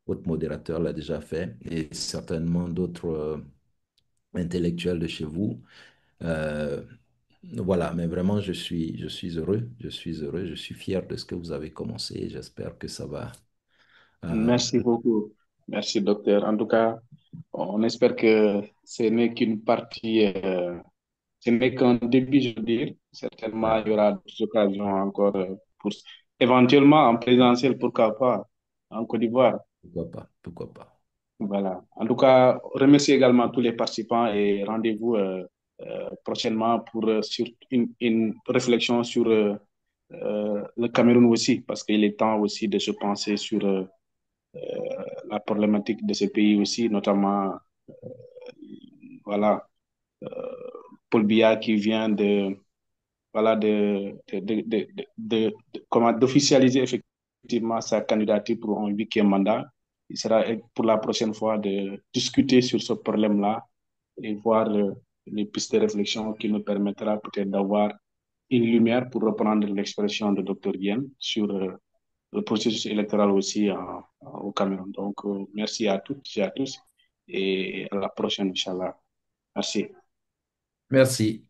votre modérateur l'a déjà fait, et certainement d'autres intellectuels de chez vous. Euh, voilà, mais vraiment, je suis heureux, je suis fier de ce que vous avez commencé et j'espère que ça va. euh, Merci beaucoup. Merci, docteur. En tout cas, on espère que ce n'est qu'une partie, ce n'est qu'un début, je veux dire. Certainement, il y aura d'autres occasions encore pour, éventuellement en présentiel, pourquoi pas, en Côte d'Ivoire. pourquoi pas, pourquoi pas. Voilà. En tout cas, remercie également tous les participants et rendez-vous prochainement pour sur une réflexion sur le Cameroun aussi, parce qu'il est temps aussi de se penser sur la problématique de ce pays aussi, notamment, voilà, euh, Paul Biya qui vient voilà, comment, d'officialiser effectivement sa candidature pour un huitième mandat. Il sera pour la prochaine fois de discuter sur ce problème-là et voir les pistes de réflexion qui nous permettra peut-être d'avoir une lumière, pour reprendre l'expression de Dr. Yen, sur le processus électoral aussi au Cameroun. Donc, merci à toutes et à tous et à la prochaine, Inch'Allah. Merci. Merci.